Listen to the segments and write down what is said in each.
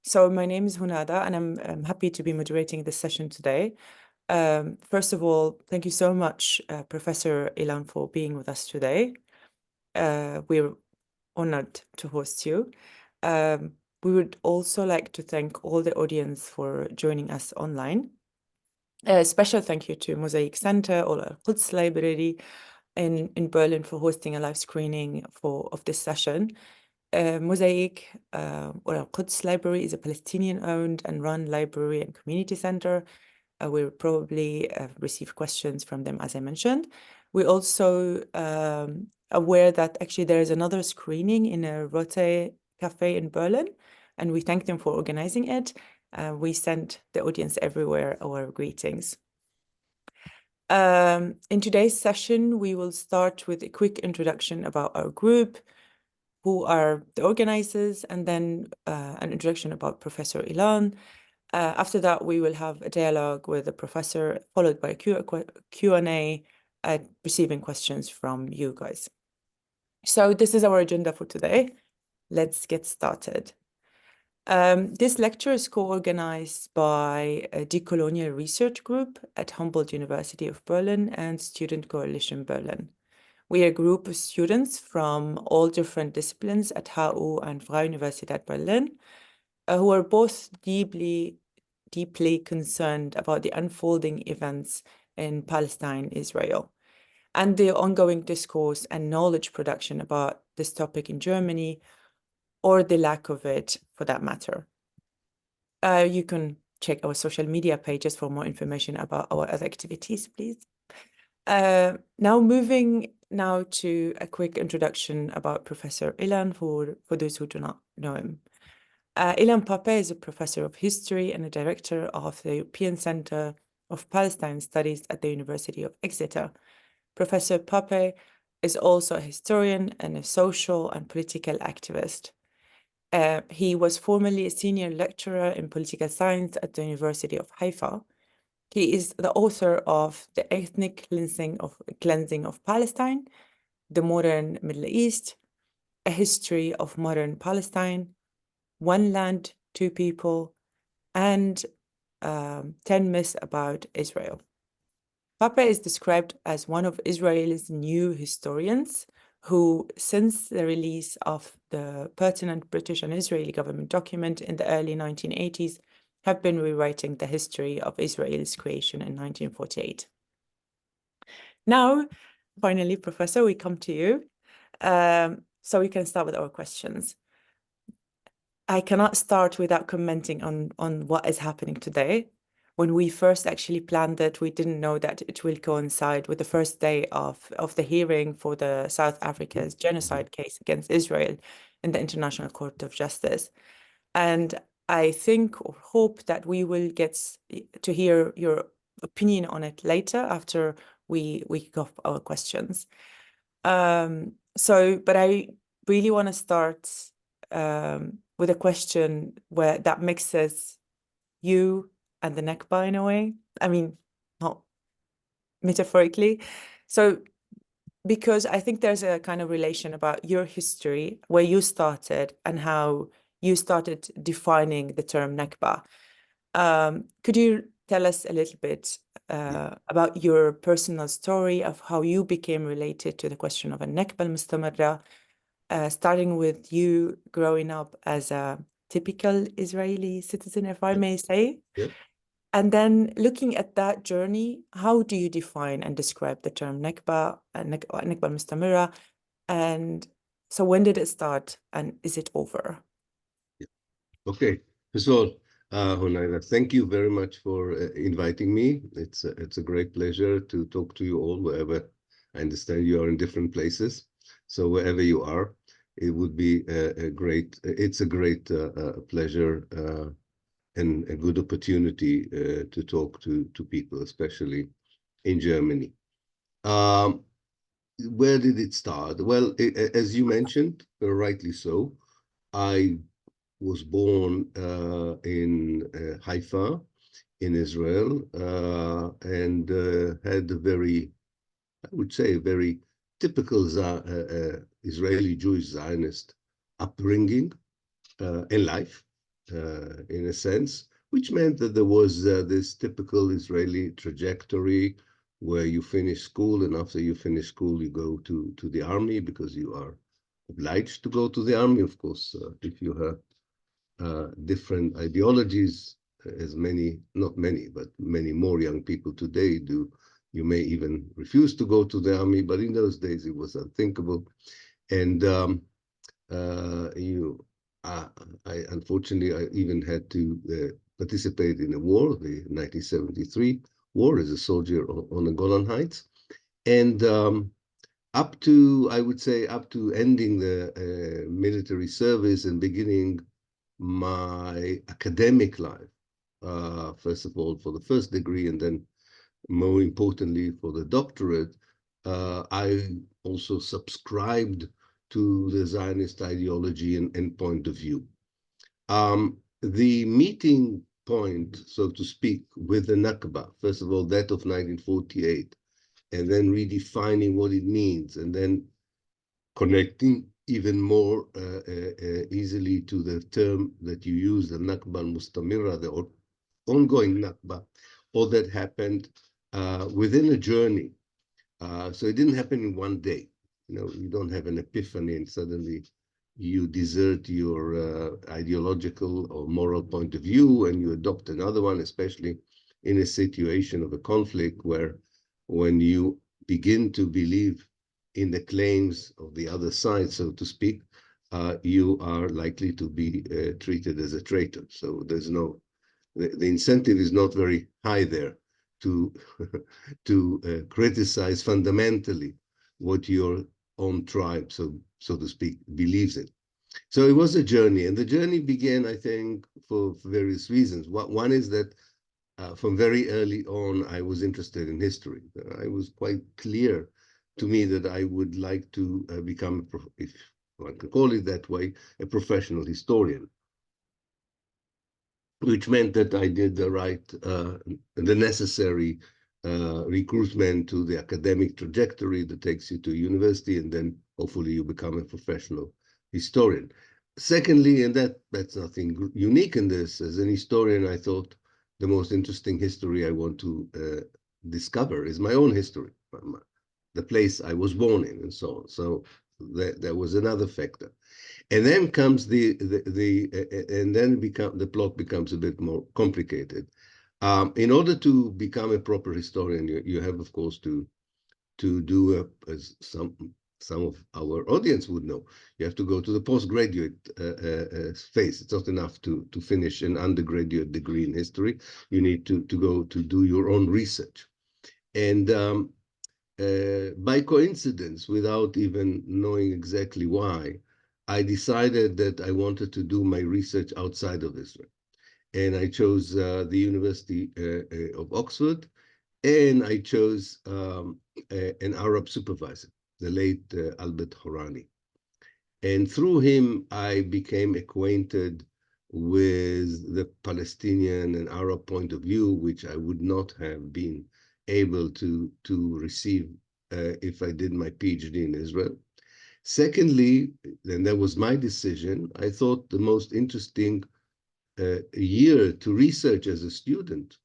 So my name is Hunada, and I'm happy to be moderating this session today. First of all, thank you so much, Professor Ilan, for being with us today. We're honored to host you. We would also like to thank all the audience for joining us online. A special thank you to Mosaic Center or Al-Quds Library in Berlin for hosting a live screening of this session. Mosaic or al-Quds Library is a Palestinian-owned and run library and community center. We'll probably receive questions from them, as I mentioned. We're also aware that actually there is another screening in a Rote Cafe in Berlin, and we thank them for organizing it. We send the audience everywhere our greetings. In today's session, we will start with a quick introduction about our group, who are the organizers, and then an introduction about Professor Ilan. After that, we will have a dialogue with the professor, followed by a Q&A, receiving questions from you guys. So this is our agenda for today. Let's get started. This lecture is co-organized by a Decolonial Research Group at Humboldt University of Berlin and Student Coalition Berlin. We are a group of students from all different disciplines at HU and Freie Universität Berlin, who are both deeply concerned about the unfolding events in Palestine, Israel, and the ongoing discourse and knowledge production about this topic in Germany, or the lack of it for that matter. You can check our social media pages for more information about our other activities, please. Now moving to a quick introduction about Professor Ilan for those who do not know him. Ilan Pappé is a professor of history and a director of the European Center of Palestine Studies at the University of Exeter. Professor Pappé is also a historian and a social and political activist. He was formerly a senior lecturer in political science at the University of Haifa. He is the author of The Ethnic Cleansing of Palestine, The Modern Middle East, A History of Modern Palestine, One Land, Two People, and 10 Myths About Israel. Pappé is described as one of Israel's new historians who, since the release of the pertinent British and Israeli government document in the early 1980s, have been rewriting the history of Israel's creation in 1948. Now, finally, Professor, we come to you. So we can start with our questions. I cannot start without commenting on what is happening today. When we first actually planned it, we didn't know that it will coincide with the first day of the hearing for the South Africa's genocide case against Israel in the International Court of Justice. And I think or hope that we will get to hear your opinion on it later after we kick off our questions. But I really want to start with a question that mixes you and the Nakba in a way. I mean, not metaphorically. So, because I think there's a kind of relation about your history, where you started and how you started defining the term Nakba. Could you tell us a little bit about your personal story of how you became related to the question of al-Nakba al-Mustamirra, starting with you growing up as a typical Israeli citizen, if I may say? Yeah. And then looking at that journey, how do you define and describe the term Nakba, Nakba al-Mustamirra? And so when did it start and is it over? Yeah. Okay. First of all, Hunaida, thank you very much for inviting me. It's a great pleasure to talk to you all wherever. I understand you are in different places. So wherever you are, it would be a great pleasure and a good opportunity to talk to people, especially in Germany. Where did it start? Well, as you mentioned, rightly so, I was born in Haifa, in Israel, and had a very, I would say, very typical Israeli Jewish Zionist upbringing in life. in a sense, which meant that there was this typical Israeli trajectory where you finish school, and after you finish school, you go to the army because you are obliged to go to the army. Of course, if you have different ideologies, as many, not many, but many more young people today do, you may even refuse to go to the army, but in those days it was unthinkable. And I unfortunately, I even had to participate in a war, the 1973 war, as a soldier on the Golan Heights. And up to, I would say, up to ending the military service and beginning my academic life, first of all, for the first degree, and then more importantly, for the doctorate, I also subscribed to the Zionist ideology and point of view. The meeting point, so to speak, with the Nakba, first of all, that of 1948, and then redefining what it means, and then connecting even more easily to the term that you use, the Nakba al-Mustamirra, the ongoing Nakba, all that happened within a journey. So it didn't happen in one day. You know, you don't have an epiphany and suddenly you desert your ideological or moral point of view and you adopt another one, especially in a situation of a conflict where when you begin to believe in the claims of the other side, so to speak, you are likely to be treated as a traitor. So there's no, the incentive is not very high there to to criticize fundamentally what your own tribe, so to speak, believes in. So it was a journey, and the journey began, I think, for various reasons. One is that from very early on, I was interested in history. I was quite clear to me that I would like to become, if one can call it that way, a professional historian, which meant that I did the necessary recruitment to the academic trajectory that takes you to university, and then hopefully you become a professional historian. Secondly, and that's nothing unique in this, as an historian, I thought the most interesting history I want to discover is my own history, the place I was born in, and so on. So that was another factor. And then comes and then the plot becomes a bit more complicated. In order to become a proper historian, you have, of course, to do as some of our audience would know, you have to go to the postgraduate phase. It's not enough to finish an undergraduate degree in history. You need to go to do your own research. And by coincidence, without even knowing exactly why, I decided that I wanted to do my research outside of Israel. And I chose the University of Oxford, and I chose an Arab supervisor, the late Albert Horani. And through him, I became acquainted with the Palestinian and Arab point of view, which I would not have been able to receive if I did my PhD in Israel. Secondly, and that was my decision, I thought the most interesting year to research as a student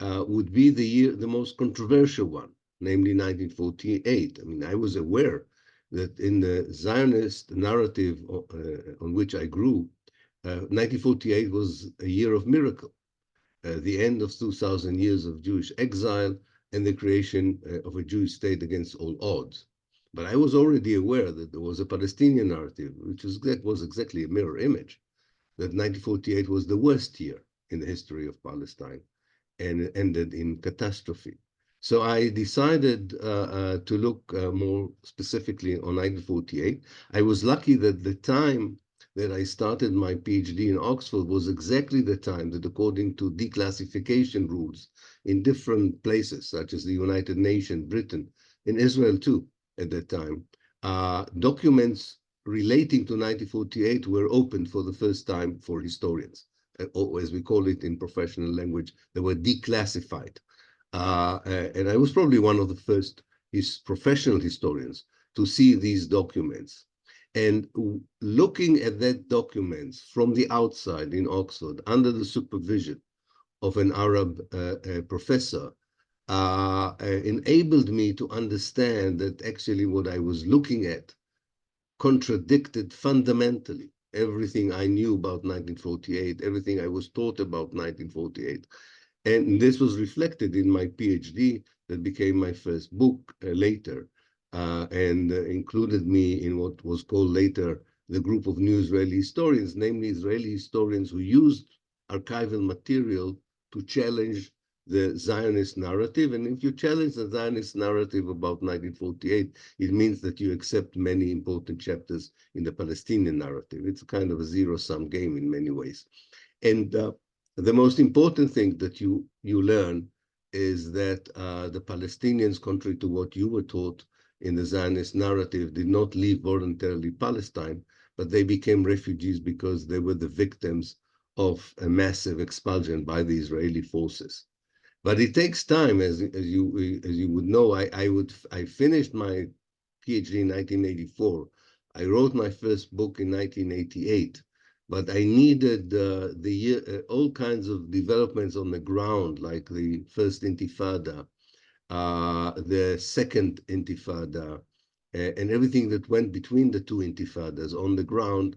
would be the most controversial one, namely 1948. I mean, I was aware that in the Zionist narrative on which I grew, 1948 was a year of miracle, the end of 2,000 years of Jewish exile and the creation of a Jewish state against all odds. But I was already aware that there was a Palestinian narrative, which was exactly a mirror image, that 1948 was the worst year in the history of Palestine, and it ended in catastrophe. So I decided to look more specifically on 1948. I was lucky that the time that I started my PhD in Oxford was exactly the time that, according to declassification rules in different places, such as the United Nations, Britain, and Israel too, at that time, documents relating to 1948 were opened for the first time for historians, or as we call it in professional language, they were declassified. And I was probably one of the first professional historians to see these documents. And looking at that documents from the outside in Oxford, under the supervision of an Arab professor, enabled me to understand that actually what I was looking at contradicted fundamentally everything I knew about 1948, everything I was taught about 1948. And this was reflected in my PhD that became my first book later, and included me in what was called later the group of new Israeli historians, namely Israeli historians who used archival material to challenge the Zionist narrative. And if you challenge the Zionist narrative about 1948, it means that you accept many important chapters in the Palestinian narrative. It's kind of a zero-sum game in many ways. And the most important thing that you learn is that the Palestinians, contrary to what you were taught in the Zionist narrative, did not leave voluntarily Palestine, but they became refugees because they were the victims of a massive expulsion by the Israeli forces. But it takes time, as you would know. I finished my PhD in 1984. I wrote my first book in 1988, but I needed all kinds of developments on the ground, like the first Intifada, the second Intifada, and everything that went between the two Intifadas on the ground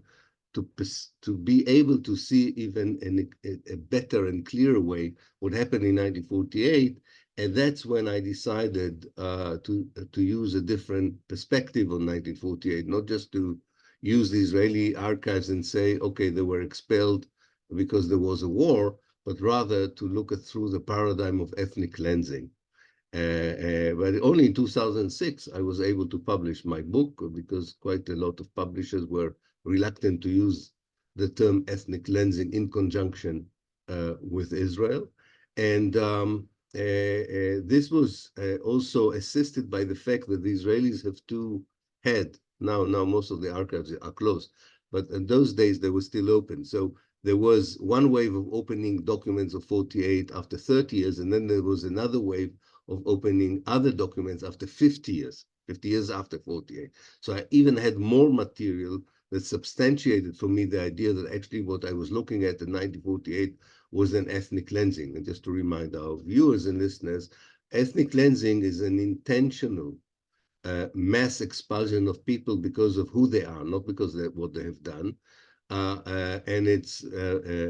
to be able to see even in a better and clearer way what happened in 1948. And that's when I decided to use a different perspective on 1948, not just to use the Israeli archives and say, okay, they were expelled because there was a war, but rather to look at through the paradigm of ethnic cleansing. But only in 2006, I was able to publish my book because quite a lot of publishers were reluctant to use the term ethnic cleansing in conjunction with Israel. And this was also assisted by the fact that the Israelis have now most of the archives are closed, but in those days they were still open. So there was one wave of opening documents of 48 after 30 years, and then there was another wave of opening other documents after 50 years after 48. So I even had more material that substantiated for me the idea that actually what I was looking at in 1948 was an ethnic cleansing. And just to remind our viewers and listeners, ethnic cleansing is an intentional mass expulsion of people because of who they are, not because of what they have done. And it's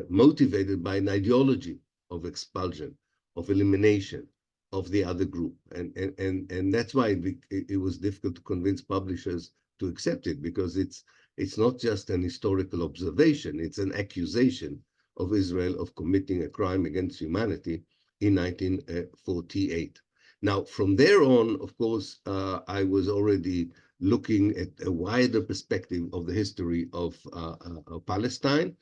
motivated by an ideology of expulsion, of elimination of the other group. And that's why it was difficult to convince publishers to accept it, because it's not just an historical observation, it's an accusation of Israel of committing a crime against humanity in 1948. Now, from there on, of course, I was already looking at a wider perspective of the history of Palestine.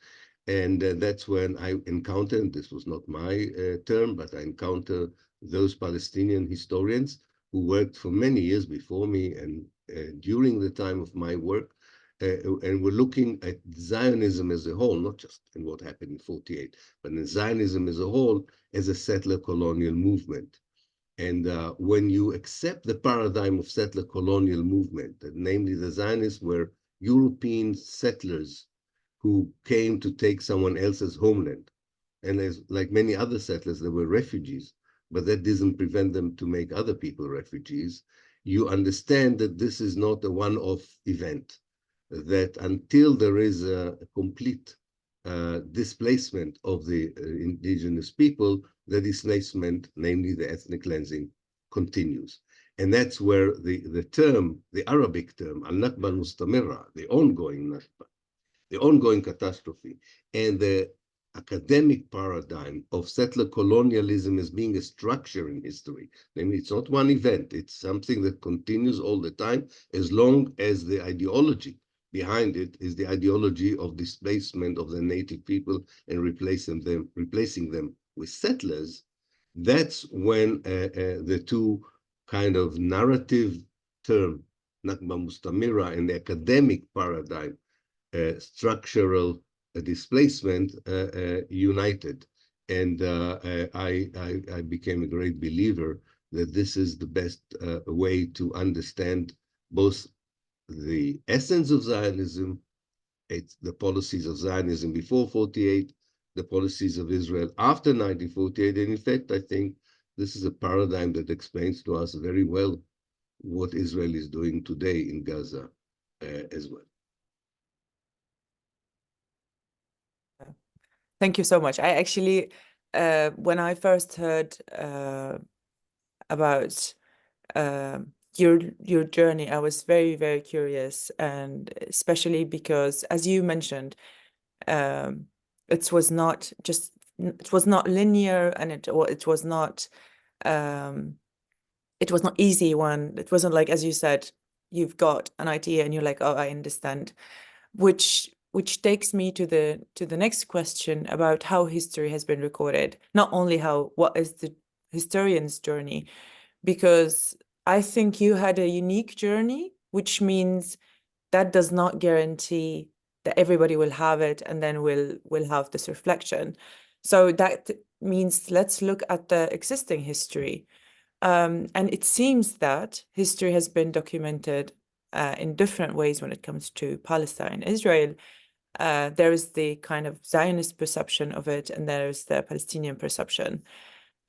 And that's when I encountered, this was not my term, but I encountered those Palestinian historians who worked for many years before me and during the time of my work, and were looking at Zionism as a whole, not just in what happened in 48, but in Zionism as a whole as a settler colonial movement. And when you accept the paradigm of settler colonial movement, that namely the Zionists were European settlers who came to take someone else's homeland, and as like many other settlers, they were refugees, but that doesn't prevent them to make other people refugees. You understand that this is not a one-off event, that until there is a complete displacement of the indigenous people, the displacement, namely the ethnic cleansing, continues. And that's where the term, the Arabic term, al-Nakba al-Mustamirra, the ongoing Nakba, the ongoing catastrophe, and the academic paradigm of settler colonialism as being a structure in history. Namely, it's not one event, it's something that continues all the time, as long as the ideology behind it is the ideology of displacement of the native people and replacing them with settlers. That's when the two kind of narrative term, Nakba Mustamirra, and the academic paradigm, structural displacement, united. And I became a great believer that this is the best way to understand both the essence of Zionism, it's the policies of Zionism before 48, the policies of Israel after 1948. And in fact, I think this is a paradigm that explains to us very well what Israel is doing today in Gaza as well. Thank you so much. I actually, when I first heard about your journey, I was very, very curious, and especially because, as you mentioned, it was not linear, and it was not easy one. It wasn't like, as you said, you've got an idea and you're like, oh, I understand, which takes me to the next question about how history has been recorded, not only what is the historian's journey, because I think you had a unique journey, which means that does not guarantee that everybody will have it and then will have this reflection. So that means let's look at the existing history. And it seems that history has been documented in different ways when it comes to Palestine, Israel. There is the kind of Zionist perception of it, and there is the Palestinian perception.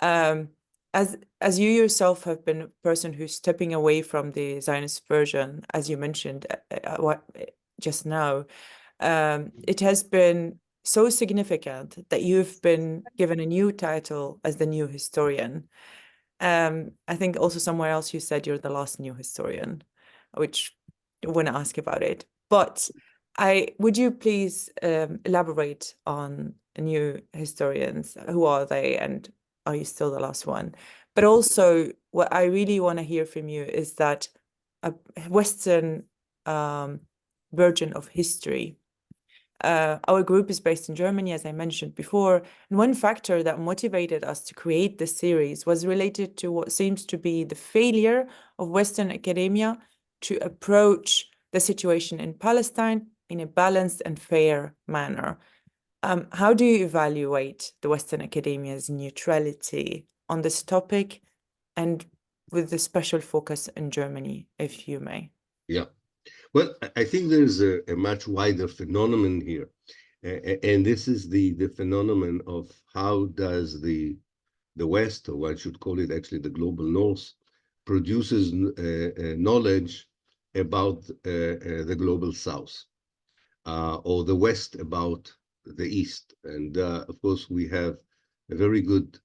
As you yourself have been a person who's stepping away from the Zionist version, as you mentioned just now, it has been so significant that you've been given a new title as the new historian. I think also somewhere else you said you're the last new historian, which I want to ask about it. But would you please elaborate on new historians? Who are they, and are you still the last one? But also, what I really want to hear from you is that a Western version of history. Our group is based in Germany, as I mentioned before, and one factor that motivated us to create this series was related to what seems to be the failure of Western academia to approach the situation in Palestine in a balanced and fair manner. How do you evaluate the Western academia's neutrality on this topic, and with the special focus in Germany, if you may? Yeah. Well, I think there's a much wider phenomenon here. And this is the phenomenon of how does the West, or one should call it actually the global North, produces knowledge about the global South, or the West about the East. And of course, we have a very good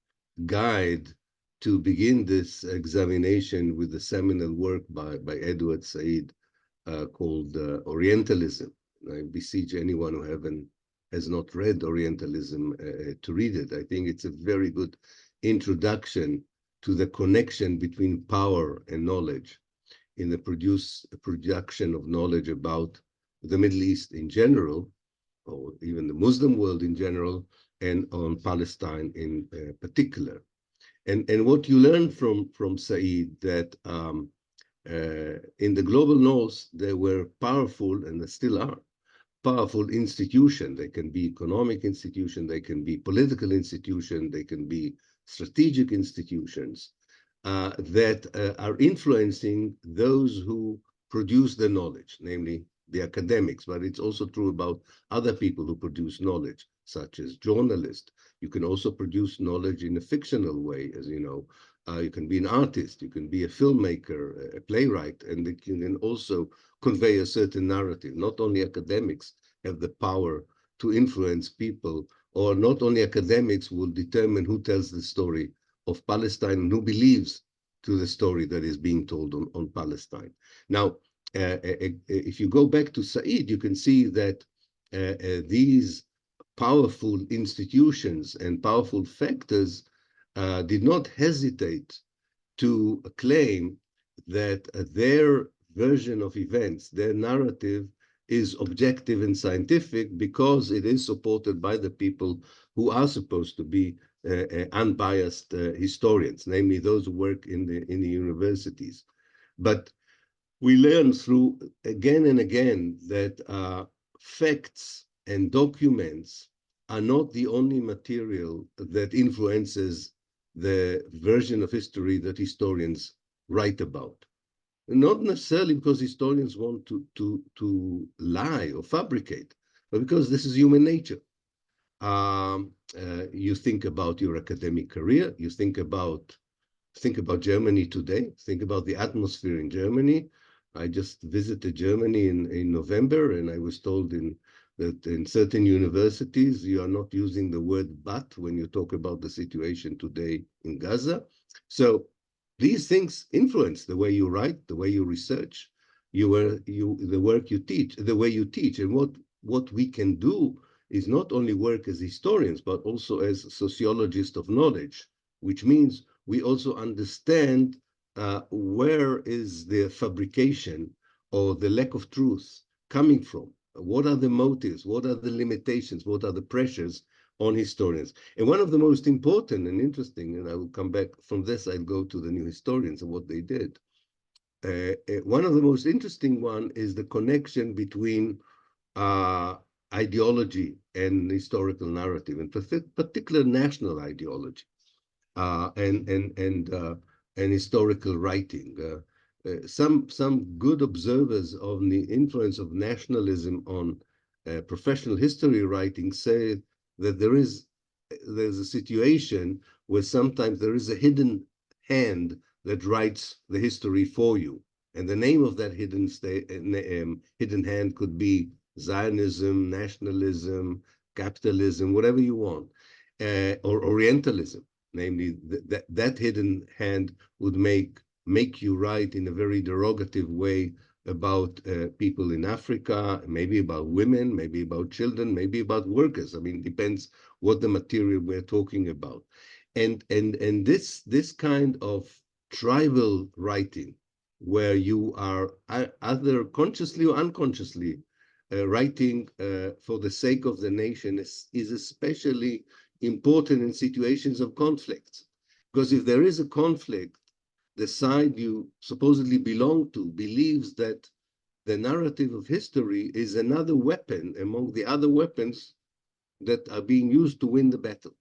guide to begin this examination with the seminal work by Edward Said, called Orientalism. I beseech anyone who has not read Orientalism to read it. I think it's a very good introduction to the connection between power and knowledge in the production of knowledge about the Middle East in general, or even the Muslim world in general, and on Palestine in particular. And what you learn from Said, that in the global North, there were powerful, and there still are, powerful institutions. They can be economic institutions, they can be political institutions, they can be strategic institutions that are influencing those who produce the knowledge, namely the academics. But it's also true about other people who produce knowledge, such as journalists. You can also produce knowledge in a fictional way, as you know. You can be an artist, you can be a filmmaker, a playwright, and you can also convey a certain narrative. Not only academics have the power to influence people, or not only academics will determine who tells the story of Palestine and who believes to the story that is being told on Palestine. Now, if you go back to Said, you can see that these powerful institutions and powerful factors did not hesitate to claim that their version of events, their narrative, is objective and scientific because it is supported by the people who are supposed to be unbiased historians, namely those who work in the universities. But we learn through again and again that facts and documents are not the only material that influences the version of history that historians write about. not necessarily because historians want to lie or fabricate, but because this is human nature. You think about your academic career, you think about Germany today, think about the atmosphere in Germany. I just visited Germany in November, and I was told that in certain universities, you are not using the word but when you talk about the situation today in Gaza. So these things influence the way you write, the way you research, the work you teach, the way you teach. And what we can do is not only work as historians, but also as sociologists of knowledge, which means we also understand where is the fabrication or the lack of truth coming from. What are the motives? What are the limitations? What are the pressures on historians? And one of the most important and interesting, and I will come back from this, I'll go to the new historians and what they did. One of the most interesting one is the connection between ideology and historical narrative, in particular national ideology. And historical writing. Some good observers of the influence of nationalism on professional history writing say that there's a situation where sometimes there is a hidden hand that writes the history for you, and the name of that hidden hand could be Zionism, nationalism, capitalism, whatever you want, or Orientalism. Namely, that hidden hand would make you write in a very derogative way about people in Africa, maybe about women, maybe about children, maybe about workers. I mean, it depends what the material we're talking about. And this kind of tribal writing, where you are either consciously or unconsciously writing for the sake of the nation, is especially important in situations of conflict. Because if there is a conflict, the side you supposedly belong to believes that the narrative of history is another weapon among the other weapons that are being used to win the battle.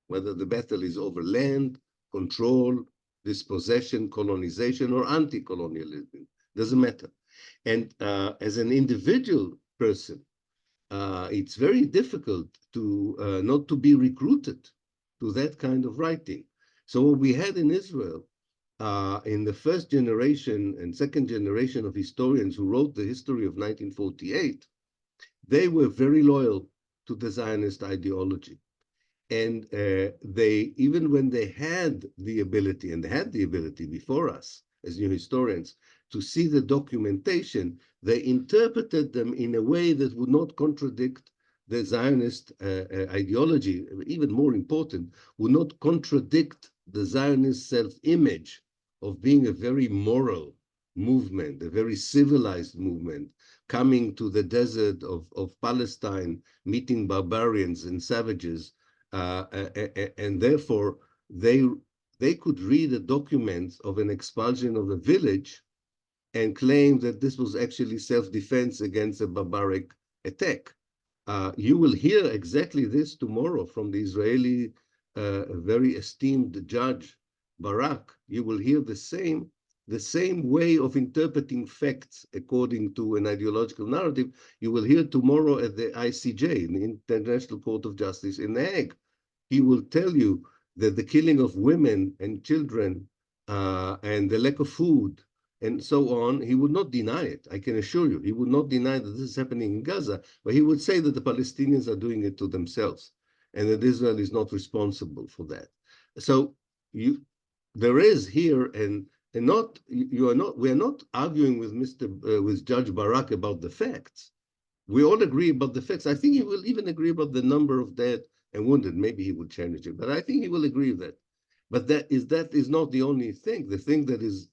Whether the battle is over land, control, dispossession, colonization, or anti-colonialism, doesn't matter. And as an individual person, it's very difficult to not to be recruited to that kind of writing. So what we had in Israel, in the first generation and second generation of historians who wrote the history of 1948, they were very loyal to the Zionist ideology. And they, even when they had the ability, and they had the ability before us as new historians, to see the documentation, they interpreted them in a way that would not contradict the Zionist ideology. Even more important, would not contradict the Zionist self-image of being a very moral movement, a very civilized movement, coming to the desert of Palestine, meeting barbarians and savages, and therefore they could read the documents of an expulsion of a village and claim that this was actually self-defense against a barbaric attack. You will hear exactly this tomorrow from the Israeli very esteemed judge Barak. You will hear the same way of interpreting facts according to an ideological narrative. You will hear tomorrow at the ICJ, in the International Court of Justice in The Hague. He will tell you that the killing of women and children and the lack of food and so on, he would not deny it. I can assure you, he would not deny that this is happening in Gaza, but he would say that the Palestinians are doing it to themselves and that Israel is not responsible for that. So there is here, and not you are not. We are not arguing with with Judge Barak about the facts. We all agree about the facts. I think he will even agree about the number of dead and wounded. Maybe he will change it, but I think he will agree with that. But that is not the only thing. The thing that is,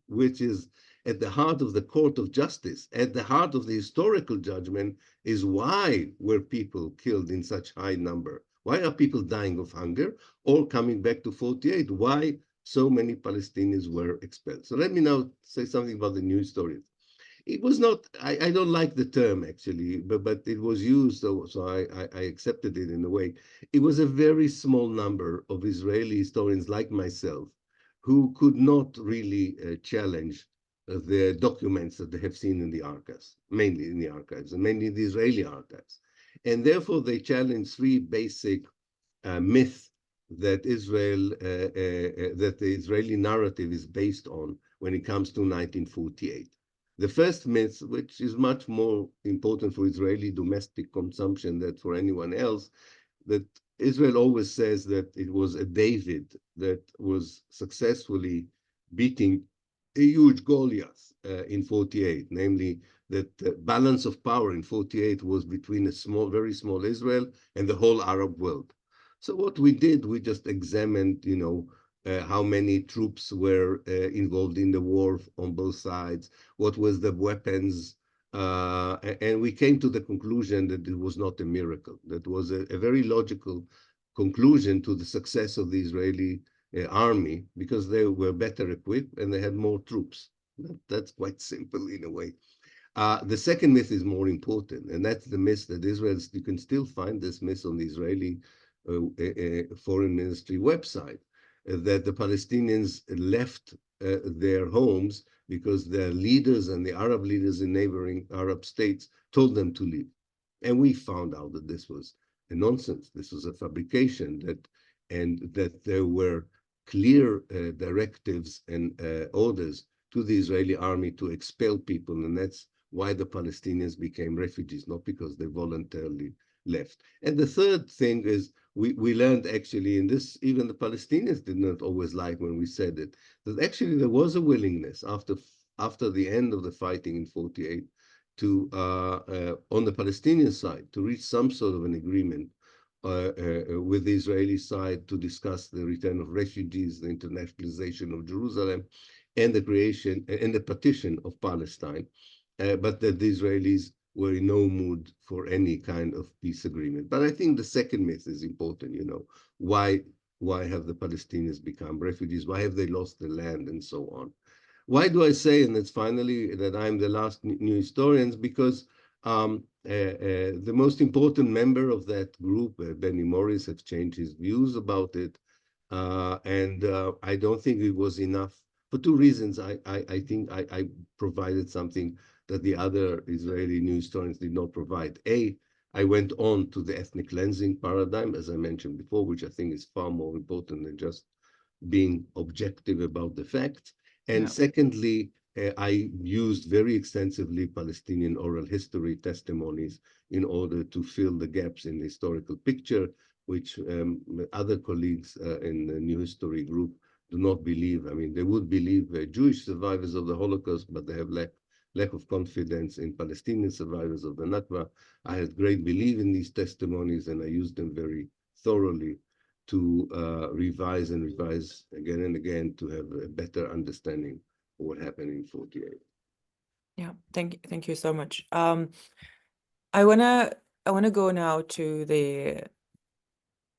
which is at the heart of the court of justice, at the heart of the historical judgment, is why were people killed in such high number? Why are people dying of hunger? Or coming back to 48, why so many Palestinians were expelled? So let me now say something about the new historians. It was not, I don't like the term actually, but it was used, so I accepted it in a way. It was a very small number of Israeli historians like myself who could not really challenge the documents that they have seen in the archives, mainly in the archives, and mainly the Israeli archives. And therefore, they challenge three basic myths that that the Israeli narrative is based on when it comes to 1948. The first myth, which is much more important for Israeli domestic consumption than for anyone else, that Israel always says that it was a David that was successfully beating a huge Goliath in 48, namely that the balance of power in 48 was between a small, very small Israel and the whole Arab world. So what we did, we just examined, how many troops were involved in the war on both sides, what was the weapons, and we came to the conclusion that it was not a miracle. That was a very logical conclusion to the success of the Israeli army, because they were better equipped and they had more troops. That's quite simple in a way. The second myth is more important, and that's the myth that you can still find this myth on the Israeli foreign ministry website, that the Palestinians left their homes because their leaders and the Arab leaders in neighboring Arab states told them to leave. And we found out that this was a nonsense. This was a fabrication, and that there were clear directives and orders to the Israeli army to expel people, and that's why the Palestinians became refugees, not because they voluntarily left. And the third thing is we learned actually in this, even the Palestinians did not always like when we said it, that actually there was a willingness after the end of the fighting in 48 to, on the Palestinian side, to reach some sort of an agreement with the Israeli side to discuss the return of refugees, the internationalization of Jerusalem, and the creation and the partition of Palestine, but that the Israelis were in no mood for any kind of peace agreement. But I think the second myth is important, why have the Palestinians become refugees? Why have they lost the land and so on? Why do I say, and it's finally that I'm the last new historian? Because the most important member of that group, Benny Morris, have changed his views about it. And I don't think it was enough for two reasons. I think I provided something that the other Israeli new historians did not provide. I went on to the ethnic cleansing paradigm, as I mentioned before, which I think is far more important than just being objective about the facts. And secondly, I used very extensively Palestinian oral history testimonies in order to fill the gaps in the historical picture, which other colleagues in the New History Group do not believe. I mean, they would believe Jewish survivors of the Holocaust, but they have lack of confidence in Palestinian survivors of the Nakba. I had great belief in these testimonies, and I used them very thoroughly to revise again and again to have a better understanding of what happened in 48. Yeah, thank you so much. I wanna go now to the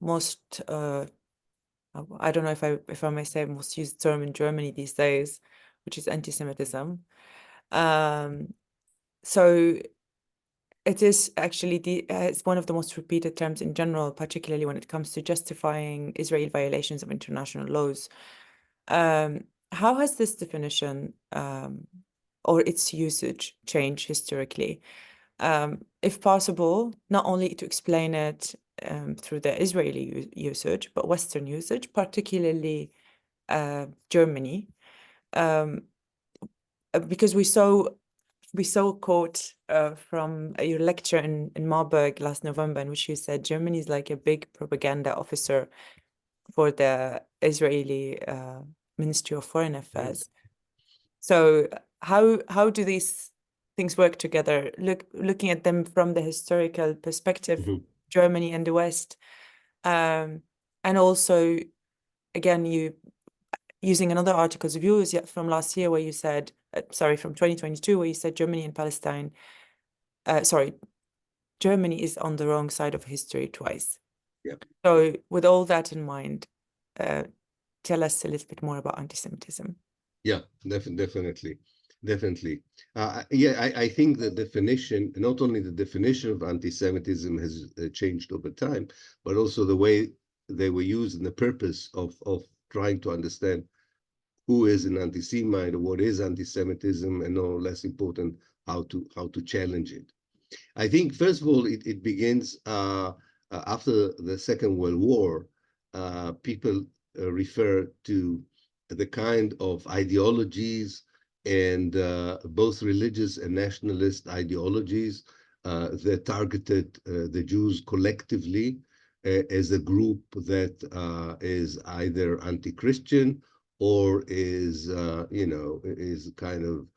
most I don't know if I may say most used term in Germany these days, which is anti-Semitism. So it is actually it's one of the most repeated terms in general, particularly when it comes to justifying Israeli violations of international laws. How has this definition or its usage changed historically? If possible, not only to explain it through the Israeli usage, but Western usage, particularly Germany, because we saw a quote from your lecture in Marburg last November, in which you said Germany is like a big propaganda officer for the Israeli Ministry of Foreign Affairs. So how do these things work together? Looking at them from the historical perspective, Germany and the West, and also, again, you using another article's views from last year where you said, from 2022, where you said Germany and Palestine, Germany is on the wrong side of history twice. Yeah. So with all that in mind, tell us a little bit more about anti-Semitism. Yeah, definitely. I think the definition, not only the definition of anti-Semitism has changed over time, but also the way they were used and the purpose of trying to understand who is an anti-Semite or what is anti-Semitism, and no less important, how to challenge it. I think, first of all, it begins after the Second World War. People refer to the kind of ideologies and both religious and nationalist ideologies that targeted the Jews collectively as a group that is either anti-Christian or is, is kind of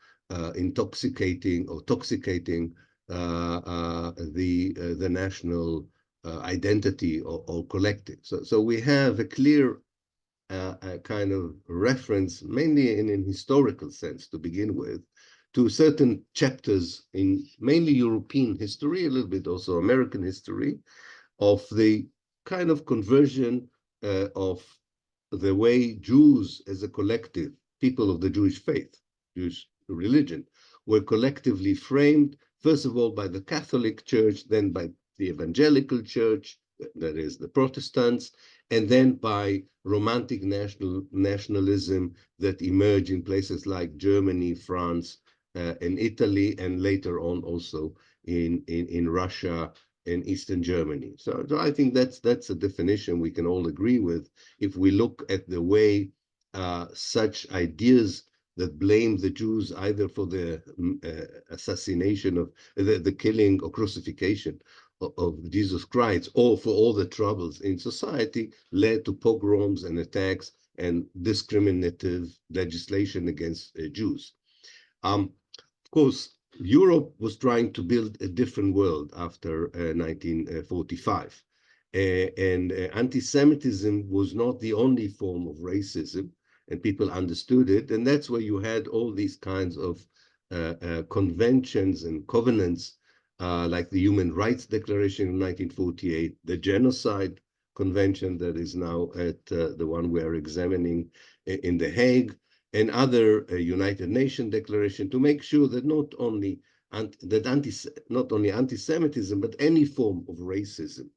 intoxicating or toxicating the national identity or collective. So we have a clear a kind of reference, mainly in an historical sense to begin with, to certain chapters in mainly European history, a little bit also American history, of the kind of conversion of the way Jews as a collective, people of the Jewish faith, Jewish religion, were collectively framed, first of all, by the Catholic Church, then by the Evangelical Church, that is the Protestants, and then by romantic nationalism that emerged in places like Germany, France, and Italy, and later on also in Russia and Eastern Germany. So I think that's a definition we can all agree with if we look at the way such ideas that blame the Jews either for the assassination of the killing or crucifixion of Jesus Christ, or for all the troubles in society, led to pogroms and attacks and discriminative legislation against Jews. Of course, Europe was trying to build a different world after 1945. And anti-Semitism was not the only form of racism, and people understood it. And that's where you had all these kinds of conventions and covenants, like the Human Rights Declaration in 1948, the Genocide Convention that is now at the one we are examining in The Hague, and other United Nations declaration to make sure that not only anti-Semitism, but any form of racism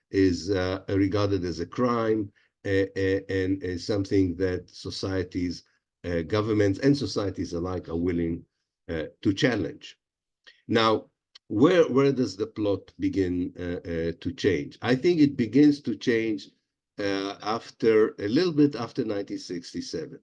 is regarded as a crime and is something that societies, governments, and societies alike are willing to challenge. Now, where does the plot begin to change? I think it begins to change after a little bit after 1967,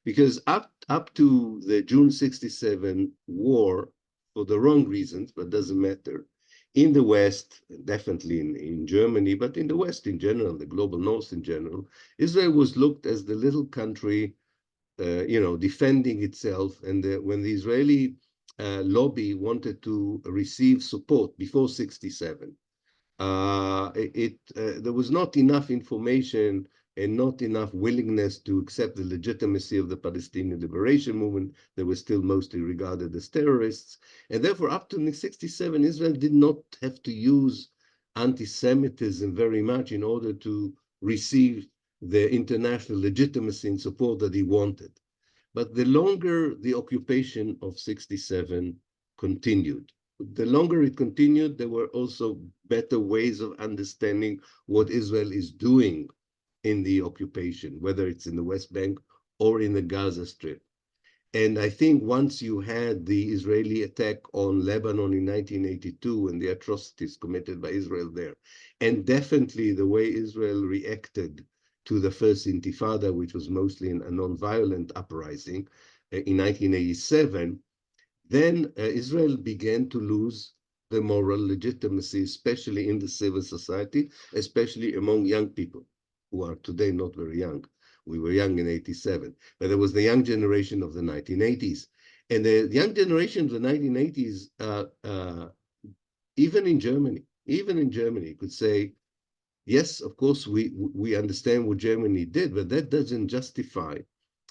because up to the June 67 war, for the wrong reasons, but doesn't matter, in the West, definitely in Germany, but in the West in general, the global North in general, Israel was looked as the little country, defending itself. And when the Israeli lobby wanted to receive support before 67, there was not enough information and not enough willingness to accept the legitimacy of the Palestinian liberation movement. They were still mostly regarded as terrorists. And therefore, up to 1967, Israel did not have to use anti-Semitism very much in order to receive the international legitimacy and support that he wanted. But the longer the occupation of 67 continued, the longer it continued, there were also better ways of understanding what Israel is doing in the occupation, whether it's in the West Bank or in the Gaza Strip. And I think once you had the Israeli attack on Lebanon in 1982 and the atrocities committed by Israel there, and definitely the way Israel reacted to the first Intifada, which was mostly a non-violent uprising in 1987, then Israel began to lose the moral legitimacy, especially in the civil society, especially among young people who are today not very young. We were young in 87, but there was the young generation of the 1980s. And the young generation of the 1980s, even in Germany, could say, yes, of course, we understand what Germany did, but that doesn't justify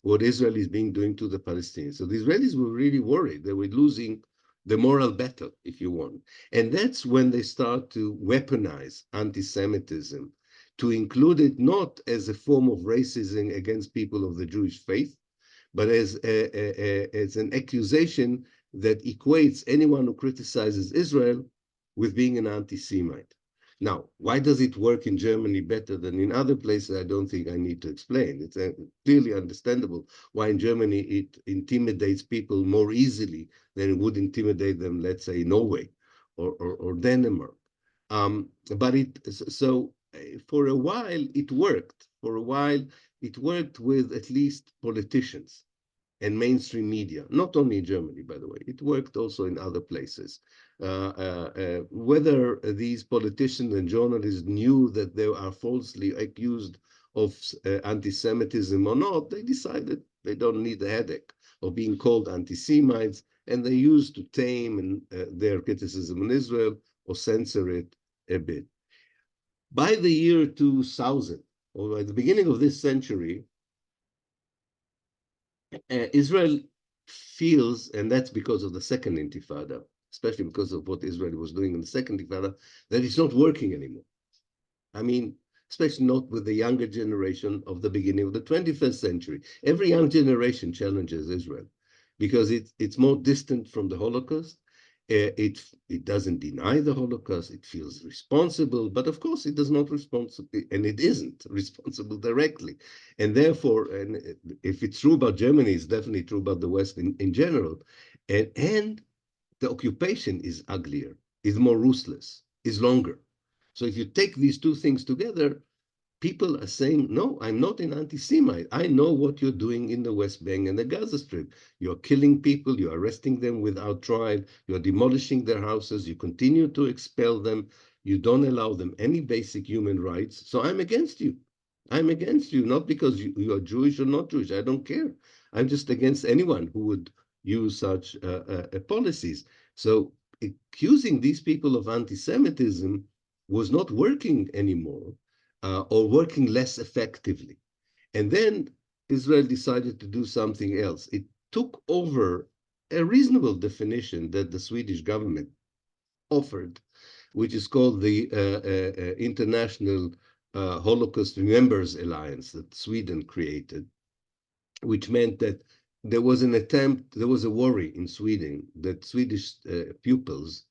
what Israel is doing to the Palestinians. So the Israelis were really worried. They were losing the moral battle, if you want. And that's when they start to weaponize anti-Semitism, to include it not as a form of racism against people of the Jewish faith, but as an accusation that equates anyone who criticizes Israel with being an anti-Semite. Now, why does it work in Germany better than in other places? I don't think I need to explain. It's clearly understandable why in Germany it intimidates people more easily than it would intimidate them, let's say, Norway or Denmark. But for a while it worked. For a while it worked with at least politicians and mainstream media, not only in Germany, by the way. It worked also in other places. Whether these politicians and journalists knew that they are falsely accused of anti-Semitism or not, they decided they don't need the headache of being called anti-Semites, and they used to tame their criticism in Israel or censor it a bit. By the year 2000, or at the beginning of this century, Israel feels, and that's because of the second intifada, especially because of what Israel was doing in the second intifada, that it's not working anymore. I mean, especially not with the younger generation of the beginning of the 21st century. Every young generation challenges Israel because it's more distant from the Holocaust. It doesn't deny the Holocaust. It feels responsible, but of course it does not responsible, and it isn't responsible directly. And therefore, and if it's true about Germany, it's definitely true about the West in general. And the occupation is uglier, is more ruthless, is longer. So if you take these two things together, people are saying, no, I'm not an anti-Semite. I know what you're doing in the West Bank and the Gaza Strip. You're killing people, you're arresting them without trial, you're demolishing their houses, you continue to expel them, you don't allow them any basic human rights. So I'm against you. I'm against you, not because you are Jewish or not Jewish. I don't care. I'm just against anyone who would use such policies. So accusing these people of anti-Semitism was not working anymore. Or working less effectively. And then Israel decided to do something else. It took over a reasonable definition that the Swedish government offered, which is called the International Holocaust Remembrance Alliance that Sweden created, which meant that there was a worry in Sweden that Swedish pupils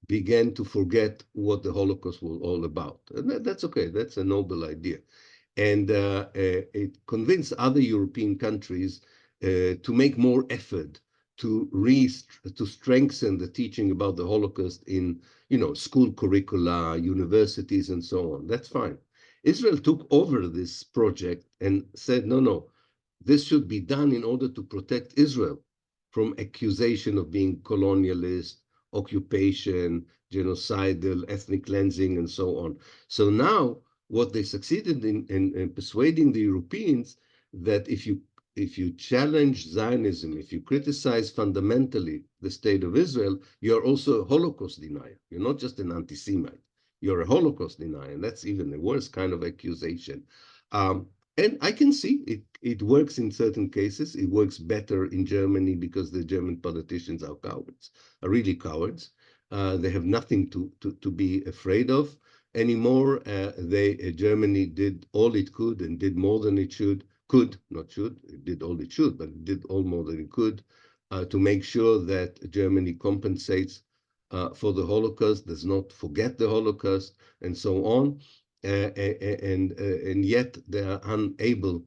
began to forget what the Holocaust was all about. And that's okay, that's a noble idea. And it convinced other European countries to make more effort to strengthen the teaching about the Holocaust in, school curricula, universities, and so on. That's fine. Israel took over this project and said, no, this should be done in order to protect Israel from accusation of being colonialist, occupation, genocidal, ethnic cleansing, and so on. So now what they succeeded in persuading the Europeans that if you challenge Zionism, if you criticize fundamentally the state of Israel, you're also a Holocaust denier. You're not just an anti-Semite. You're a Holocaust denier, and that's even a worse kind of accusation. And I can see it works in certain cases. It works better in Germany because the German politicians are cowards, are really cowards. They have nothing to be afraid of anymore. Germany did all it could and did more than it it did all it should, but it did all more than it could to make sure that Germany compensates for the Holocaust, does not forget the Holocaust, and so on. And yet they are unable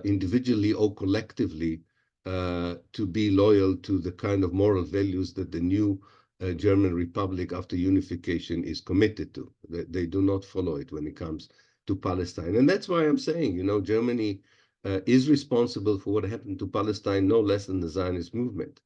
individually or collectively to be loyal to the kind of moral values that the new German Republic after unification is committed to. They do not follow it when it comes to Palestine. And that's why I'm saying, Germany is responsible for what happened to Palestine no less than the Zionist movement.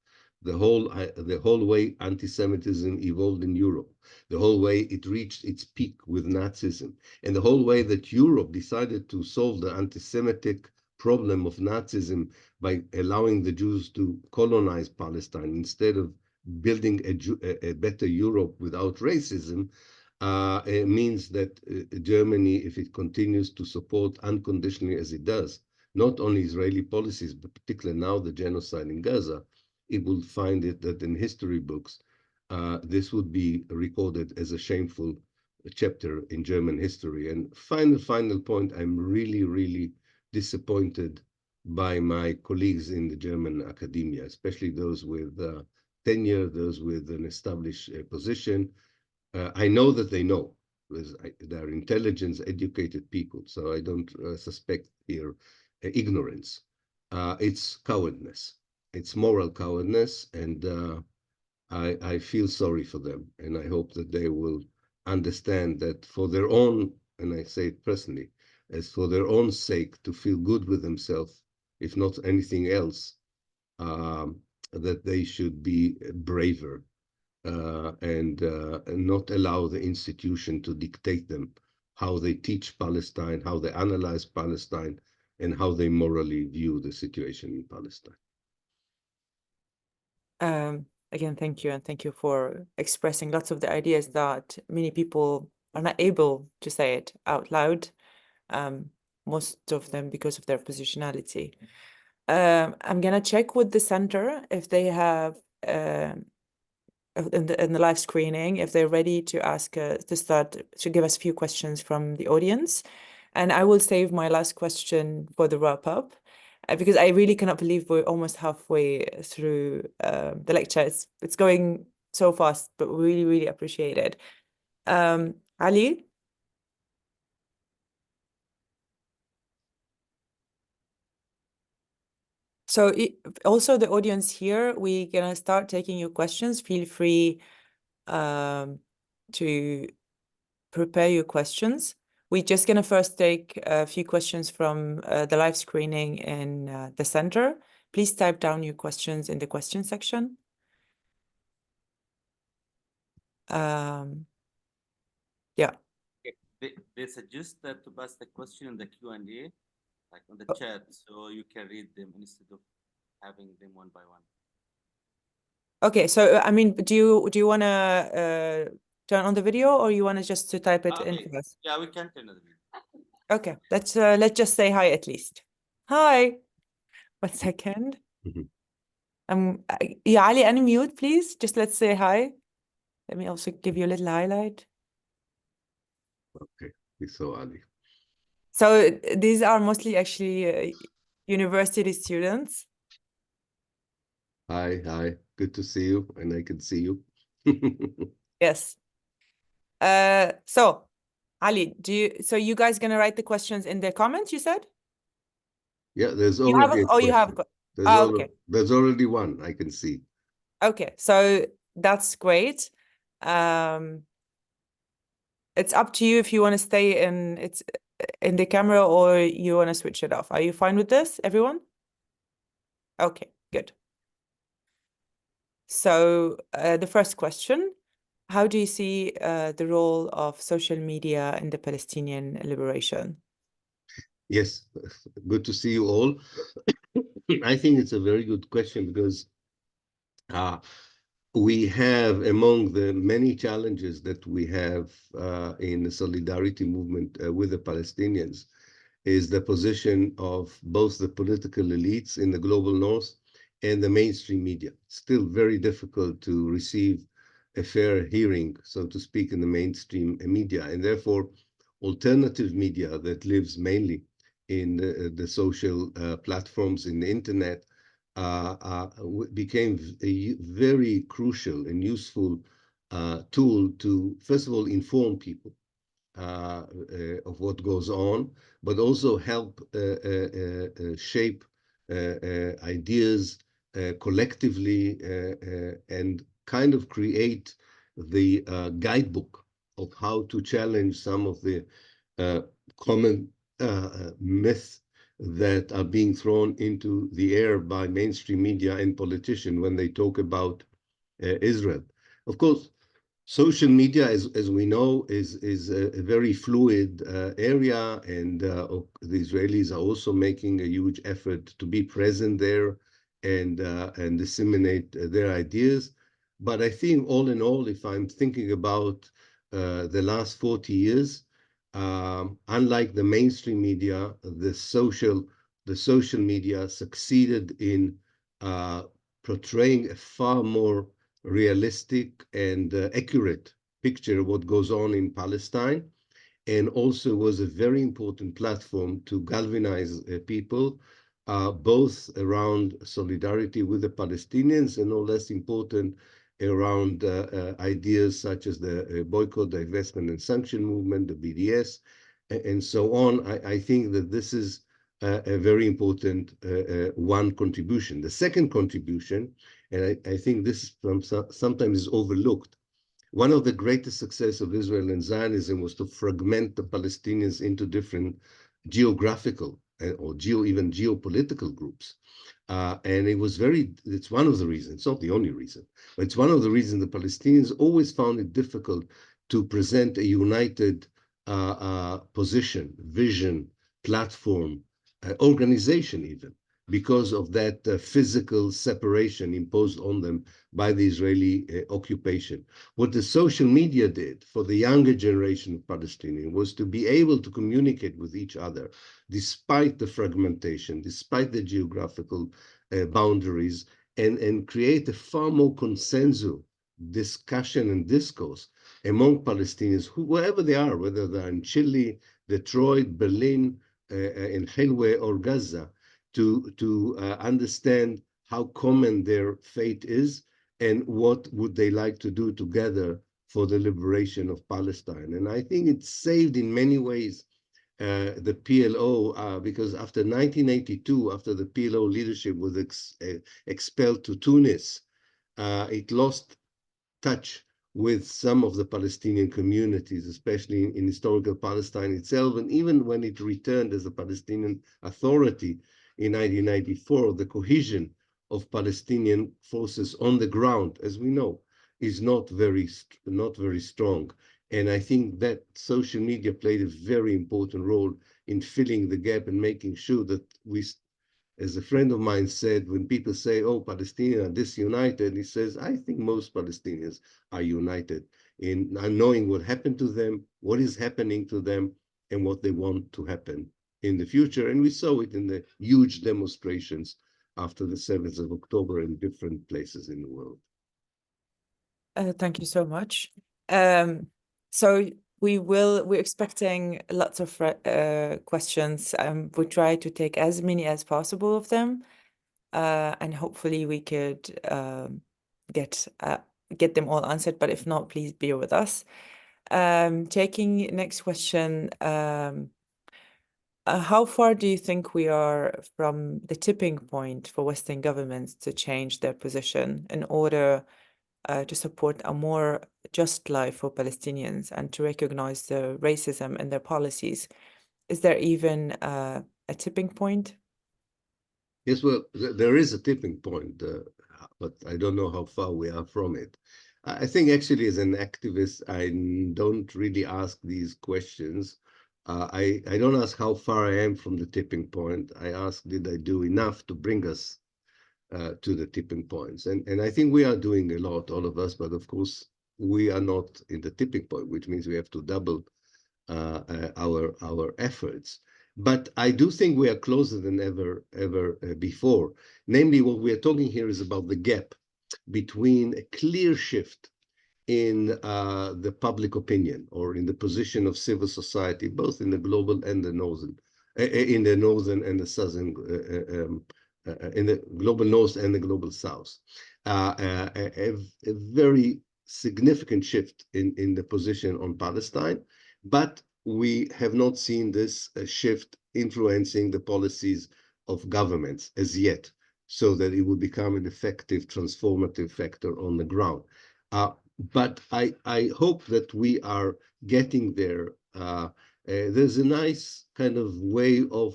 The whole way anti-Semitism evolved in Europe, the whole way it reached its peak with Nazism, and the whole way that Europe decided to solve the anti-Semitic problem of Nazism by allowing the Jews to colonize Palestine instead of building a better Europe without racism, it means that Germany, if it continues to support unconditionally as it does, not only Israeli policies, but particularly now the genocide in Gaza, it will find it that in history books, this would be recorded as a shameful chapter in German history. And final point, I'm really, really disappointed by my colleagues in the German academia, especially those with tenure, those with an established position. I know that they know they're intelligent, educated people. So I don't suspect here ignorance. It's cowardness. It's moral cowardness, and I feel sorry for them, and I hope that they will understand that for their own, and I say it personally, as for their own sake, to feel good with themselves, if not anything else, that they should be braver and not allow the institution to dictate them how they teach Palestine, how they analyze Palestine, and how they morally view the situation in Palestine. Again, thank you, and thank you for expressing lots of the ideas that many people are not able to say it out loud, most of them because of their positionality. I'm gonna check with the center if they have in the live screening, if they're ready to ask to give us a few questions from the audience, and I will save my last question for the wrap up. Because I really cannot believe we're almost halfway through the lecture. It's going so fast, but we really, really appreciate it. Ali? So also the audience here, we're gonna start taking your questions. Feel free to prepare your questions. We're just gonna first take a few questions from the live screening in the center. Please type down your questions in the question section. Yeah. They suggest that to pass the question in the Q&A, like on the chat, so you can read them instead of having them one by one. Okay, so I mean, do you want to turn on the video, or you want to just to type it in for us? Yeah, we can turn on the video. Okay, let's just say hi at least. Hi. 1 second. Yeah, Ali, unmute, please. Just let's say hi. Let me also give you a little highlight. Okay, we saw Ali. So these are mostly actually university students. Hi, good to see you, and I can see you. Yes. So Ali, so you guys gonna write the questions in the comments, you said? Yeah, there's You have already a oh, you have question. okay. There's already one I can see. Okay, so that's great. It's up to you if you want to stay in the camera or you want to switch it off. Are you fine with this, everyone? Okay, good. So the first question, how do you see the role of social media in the Palestinian liberation? Yes, good to see you all. I think it's a very good question because we have, among the many challenges that we have in the solidarity movement with the Palestinians, is the position of both the political elites in the global north and the mainstream media. Still very difficult to receive a fair hearing, so to speak, in the mainstream media, and therefore alternative media that lives mainly in the social platforms in the internet became a very crucial and useful tool to, first of all, inform people of what goes on, but also help shape ideas collectively and kind of create the guidebook of how to challenge some of the common myths that are being thrown into the air by mainstream media and politicians when they talk about Israel. Of course, social media, as we know, is a very fluid area, and the Israelis are also making a huge effort to be present there and disseminate their ideas. But I think all in all, if I'm thinking about the last 40 years, unlike the mainstream media, the social media succeeded in portraying a far more realistic and accurate picture of what goes on in Palestine, and also was a very important platform to galvanize people, both around solidarity with the Palestinians and, no less important, around ideas such as the boycott, divestment, and sanction movement, the BDS, and so on. I think that this is a very important one contribution. The second contribution, and I think this sometimes is overlooked, one of the greatest success of Israel and Zionism was to fragment the Palestinians into different geographical or even geopolitical groups. And it's one of the reasons, it's not the only reason, but it's one of the reasons the Palestinians always found it difficult to present a united position, vision, platform, organization even, because of that physical separation imposed on them by the Israeli occupation. What the social media did for the younger generation of Palestinians was to be able to communicate with each other, despite the fragmentation, despite the geographical boundaries, and create a far more consensus, discussion, and discourse among Palestinians, wherever they are, whether they're in Chile, Detroit, Berlin, in Hilwe or Gaza, to understand how common their fate is and what would they like to do together for the liberation of Palestine. And I think it saved in many ways the PLO, because after 1982, after the PLO leadership was expelled to Tunis, it lost touch with some of the Palestinian communities, especially in historical Palestine itself. And even when it returned as a Palestinian Authority in 1994, the cohesion of Palestinian forces on the ground, as we know, is not very strong. And I think that social media played a very important role in filling the gap and making sure that we, as a friend of mine said, when people say, oh, Palestinians are disunited, he says, I think most Palestinians are united in knowing what happened to them, what is happening to them, and what they want to happen in the future. And we saw it in the huge demonstrations after the 7th of October in different places in the world. Thank you so much. So we're expecting lots of questions. We try to take as many as possible of them, and hopefully we could get them all answered. But if not, please bear with us. Taking next question. How far do you think we are from the tipping point for Western governments to change their position in order to support a more just life for Palestinians and to recognize the racism in their policies? Is there even a tipping point? Yes, well, there is a tipping point, but I don't know how far we are from it. I think actually as an activist, I don't really ask these questions. I don't ask how far I am from the tipping point. I ask, did I do enough to bring us to the tipping points? And I think we are doing a lot, all of us, but of course, we are not in the tipping point, which means we have to double our efforts. But I do think we are closer than ever before. Namely, what we are talking here is about the gap between a clear shift in the public opinion or in the position of civil society, both in the global and the northern, in the northern and the southern, in the global north and the global south. A very significant shift in the position on Palestine, but we have not seen this shift influencing the policies of governments as yet, so that it will become an effective transformative factor on the ground. But I hope that we are getting there. There's a nice kind of way of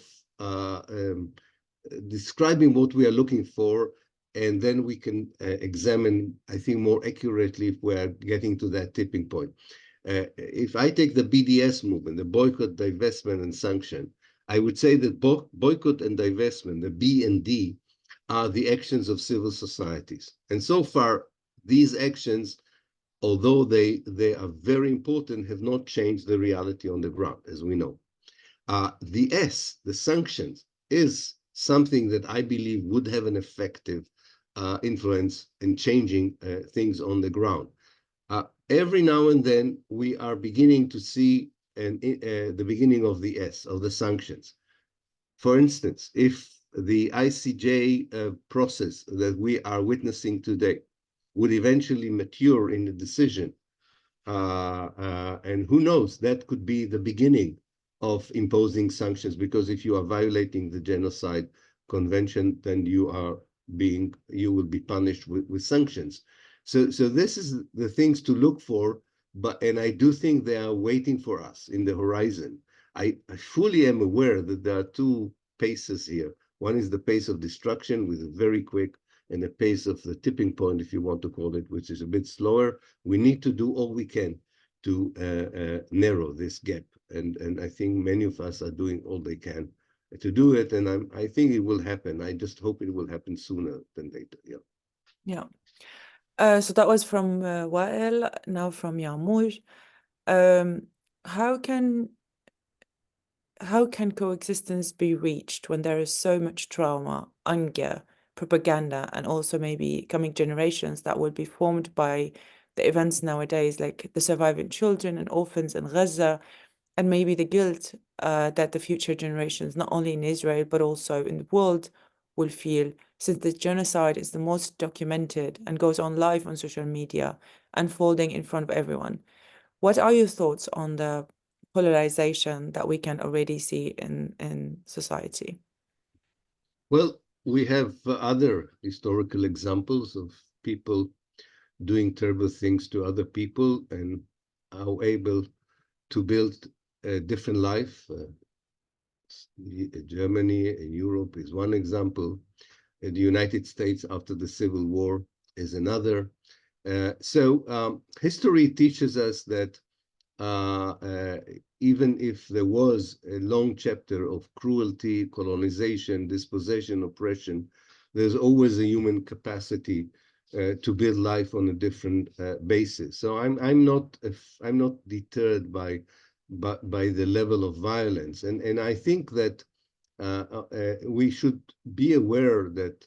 describing what we are looking for, and then we can examine, I think, more accurately if we're getting to that tipping point. If I take the BDS movement, the boycott, divestment, and sanction, I would say that boycott and divestment, the B and D, are the actions of civil societies. And so far, these actions, although they are very important, have not changed the reality on the ground, as we know. The S, the sanctions, is something that I believe would have an effective influence in changing things on the ground. Every now and then, we are beginning to see the beginning of the S, of the sanctions. For instance, if the ICJ process that we are witnessing today would eventually mature in a decision. And who knows, that could be the beginning of imposing sanctions, because if you are violating the genocide convention, then you will be punished with sanctions. So this is the things to look for, and I do think they are waiting for us in the horizon. I fully am aware that there are two paces here. One is the pace of destruction with a very quick, and a pace of the tipping point, if you want to call it, which is a bit slower. We need to do all we can to narrow this gap. And I think many of us are doing all they can to do it. And I think it will happen. I just hope it will happen sooner than later. Yeah. Yeah. So that was from Wael, now from Yamur. How can coexistence be reached when there is so much trauma, anger, propaganda, and also maybe coming generations that will be formed by the events nowadays, like the surviving children and orphans in Gaza, and maybe the guilt that the future generations, not only in Israel, but also in the world, will feel, since the genocide is the most documented and goes on live on social media, unfolding in front of everyone. What are your thoughts on the polarization that we can already see in society? Well, we have other historical examples of people doing terrible things to other people and are able to build a different life. Germany and Europe is one example. The United States after the Civil War is another. History teaches us that even if there was a long chapter of cruelty, colonization, dispossession, oppression, there's always a human capacity to build life on a different basis. So I'm not deterred by the level of violence, and I think that we should be aware that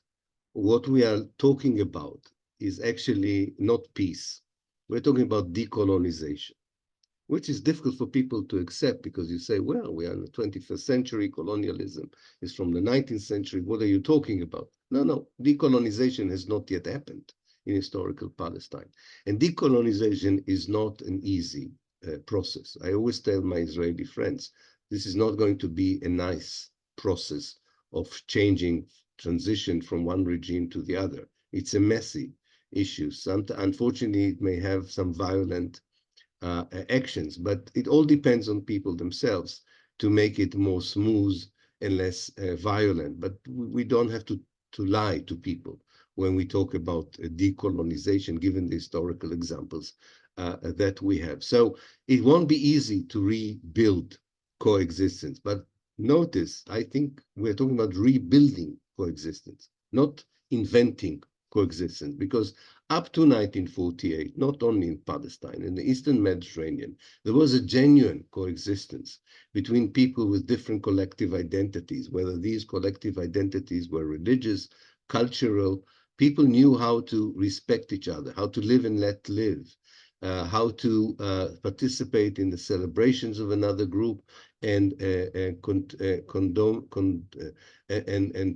what we are talking about is actually not peace. We're talking about decolonization, which is difficult for people to accept, because you say, well, we are in the 21st century, colonialism is from the 19th century, what are you talking about? No, decolonization has not yet happened in historical Palestine. And decolonization is not an easy process. I always tell my Israeli friends, this is not going to be a nice process of changing, transition from one regime to the other. It's a messy issue. Unfortunately, it may have some violent actions, but it all depends on people themselves to make it more smooth and less violent. But we don't have to lie to people when we talk about decolonization, given the historical examples that we have. So it won't be easy to rebuild coexistence, but notice, I think we're talking about rebuilding coexistence, not inventing coexistence, because up to 1948, not only in Palestine, in the Eastern Mediterranean, there was a genuine coexistence between people with different collective identities, whether these collective identities were religious, cultural. People knew how to respect each other, how to live and let live, how to participate in the celebrations of another group, and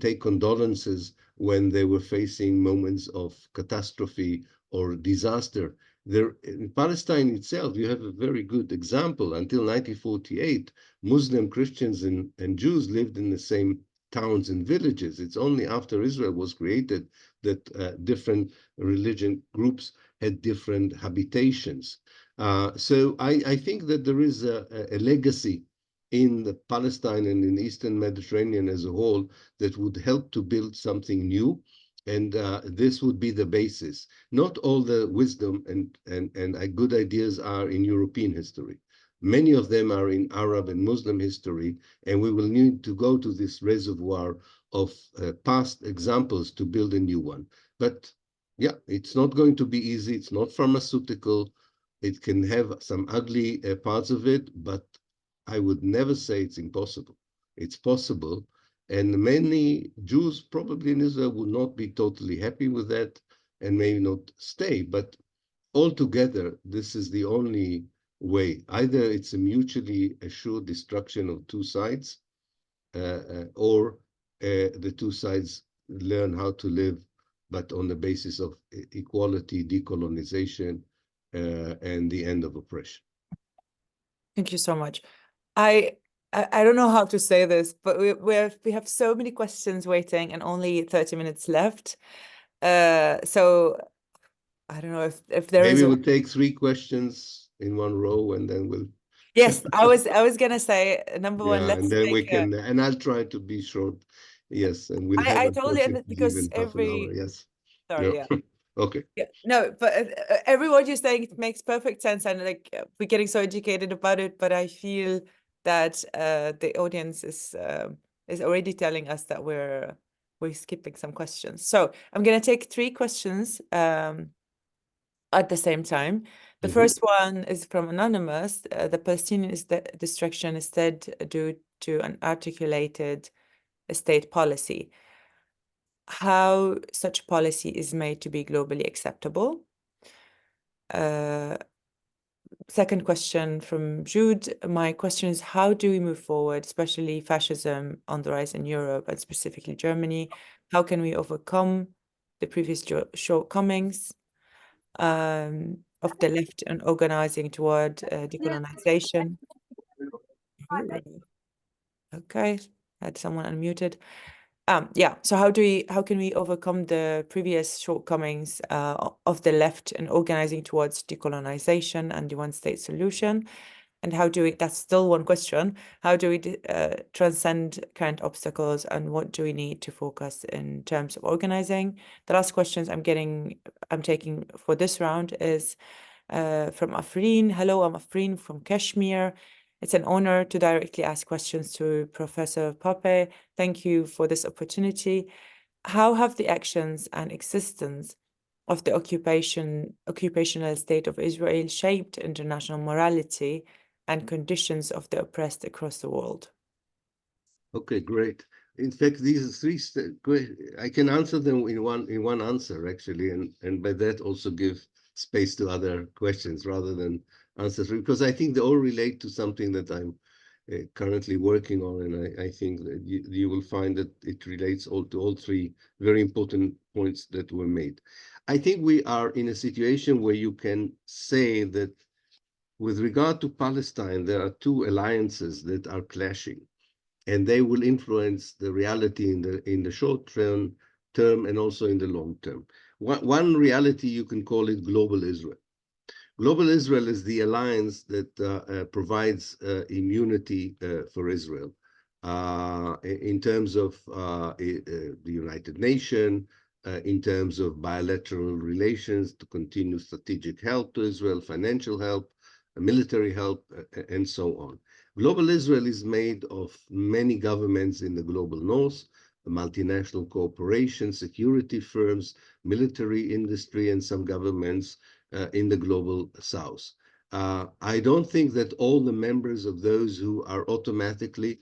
take condolences when they were facing moments of catastrophe or disaster. There, in Palestine itself, you have a very good example. Until 1948, Muslim, Christians, and Jews lived in the same towns and villages. It's only after Israel was created that different religion groups had different habitations. So I think that there is a legacy in the Palestine and in the Eastern Mediterranean as a whole that would help to build something new. And this would be the basis. Not all the wisdom and good ideas are in European history. Many of them are in Arab and Muslim history, and we will need to go to this reservoir of past examples to build a new one. But yeah, it's not going to be easy. It's not pharmaceutical. It can have some ugly parts of it, but I would never say it's impossible. It's possible. And many Jews probably in Israel would not be totally happy with that and may not stay. But altogether, this is the only way. Either it's a mutually assured destruction of two sides, or the two sides learn how to live but on the basis of equality, decolonization, and the end of oppression. Thank you so much. I don't know how to say this, but we have so many questions waiting and only 30 minutes left. So I don't know if there is Maybe a... we'll take 3 questions in one row, and then we'll... Yes, I was gonna say, number one, Yeah, and let's then we take a... can, and I'll try to be short. Yes, and we'll have I totally unfortunately understand, because even half an hour. every... Yes. Sorry, No. yeah. Okay. Yeah, no, but every word you're saying, it makes perfect sense, and like we're getting so educated about it. But I feel that the audience is already telling us that we're skipping some questions. So I'm gonna take 3 questions at the same time. The first one is from Anonymous. The Palestinian destruction is said due to an articulated state policy. How such policy is made to be globally acceptable? Second question from Jude. My question is, how do we move forward, especially fascism on the rise in Europe and specifically Germany? How can we overcome the previous shortcomings of the left and organizing toward decolonization? Okay, had someone unmuted. Yeah, so how can we overcome the previous shortcomings of the left in organizing towards decolonization and the one-state solution? And how do we, that's still one question, how do we transcend current obstacles, and what do we need to focus in terms of organizing? The last questions I'm taking for this round is from Afreen. Hello, I'm Afreen from Kashmir. It's an honor to directly ask questions to Professor Pappé. Thank you for this opportunity. How have the actions and existence of the occupational state of Israel shaped international morality and conditions of the oppressed across the world? Okay, great. In fact, these are 3 I can answer them in one answer, actually, and by that also give space to other questions rather than answers, because I think they all relate to something that I'm currently working on, and I think that you will find that it relates to all 3 very important points that were made. I think we are in a situation where you can say that with regard to Palestine, there are 2 alliances that are clashing, and they will influence the reality in the short term and also in the long term. One reality, you can call it global Israel. Global Israel is the alliance that provides immunity for Israel in terms of the United Nations, in terms of bilateral relations to continue strategic help to Israel, financial help, military help, and so on. Global Israel is made of many governments in the global north, multinational corporations, security firms, military industry, and some governments in the global south. I don't think that all the members of those who are automatically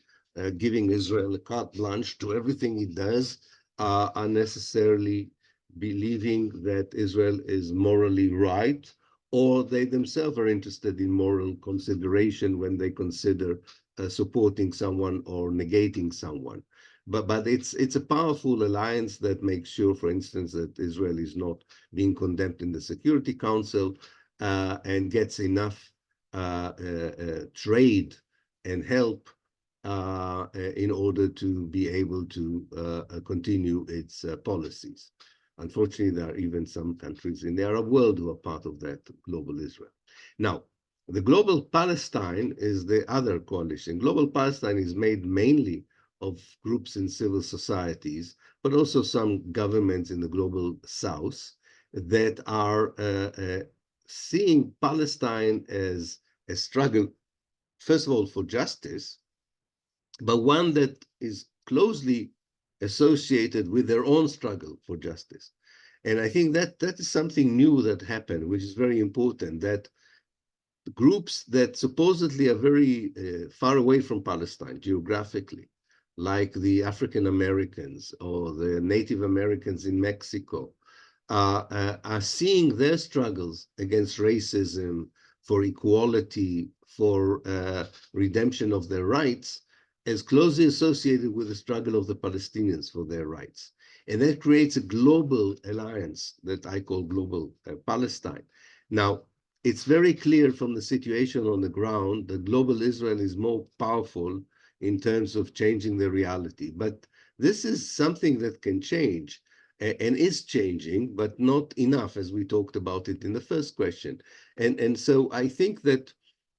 giving Israel a carte blanche to everything it does are necessarily believing that Israel is morally right, or they themselves are interested in moral consideration when they consider supporting someone or negating someone. But it's a powerful alliance that makes sure, for instance, that Israel is not being condemned in the Security Council and gets enough trade and help in order to be able to continue its policies. Unfortunately, there are even some countries in the Arab world who are part of that global Israel. Now, the Global Palestine is the other coalition. Global Palestine is made mainly of groups in civil societies, but also some governments in the global south that are seeing Palestine as a struggle, first of all, for justice, but one that is closely associated with their own struggle for justice. And I think that is something new that happened, which is very important, that groups that supposedly are very far away from Palestine geographically, like the African Americans or the Native Americans in Mexico, are seeing their struggles against racism, for equality, for redemption of their rights, as closely associated with the struggle of the Palestinians for their rights. And that creates a global alliance that I call Global Palestine. Now, it's very clear from the situation on the ground that global Israel is more powerful in terms of changing the reality. But this is something that can change and is changing, but not enough, as we talked about it in the first question. And so I think that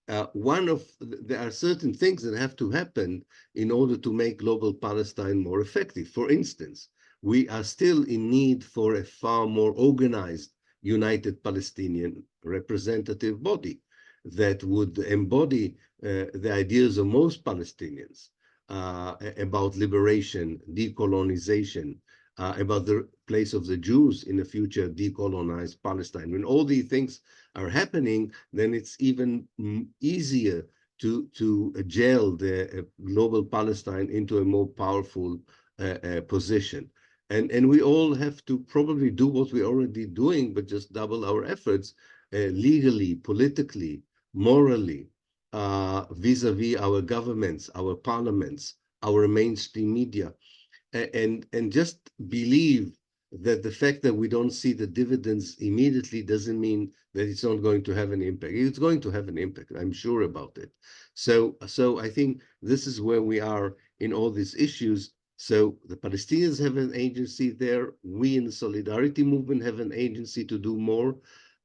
there are certain things that have to happen in order to make global Palestine more effective. For instance, we are still in need for a far more organized United Palestinian representative body that would embody the ideas of most Palestinians about liberation, decolonization, about the place of the Jews in a future decolonized Palestine. When all these things are happening, then it's even easier to gel the global Palestine into a more powerful position. And we all have to probably do what we're already doing, but just double our efforts legally, politically, morally, vis-a-vis our governments, our parliaments, our mainstream media, and just believe that the fact that we don't see the dividends immediately doesn't mean that it's not going to have an impact. It's going to have an impact, I'm sure about it. So I think this is where we are in all these issues. So the Palestinians have an agency there. We in the Solidarity Movement have an agency to do more.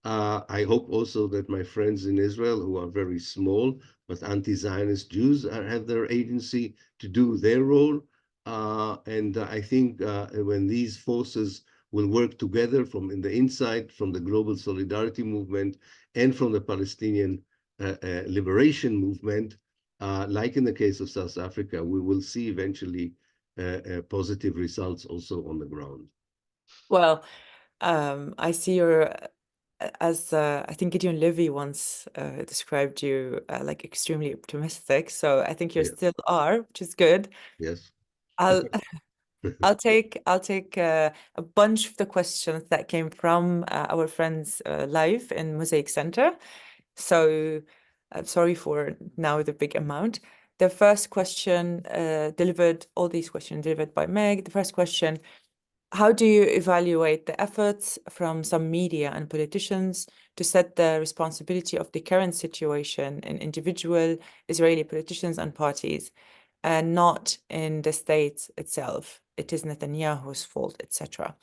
I hope also that my friends in Israel, who are very small, but anti-Zionist Jews, have their agency to do their role. And I think when these forces will work together from in the inside, from the global solidarity movement and from the Palestinian liberation movement, like in the case of South Africa, we will see eventually positive results also on the ground. Well, I see your, as I think Gideon Levy once described you like extremely optimistic. So I think you Yeah. still are, which is good. Yes. I'll I'll take a bunch of the questions that came from our friends live in Mosaic Center. So I'm sorry for now the big amount. The first question all these questions delivered by Meg. The first question: how do you evaluate the efforts from some media and politicians to set the responsibility of the current situation in individual Israeli politicians and parties, and not in the state itself? It is Netanyahu's fault, etc.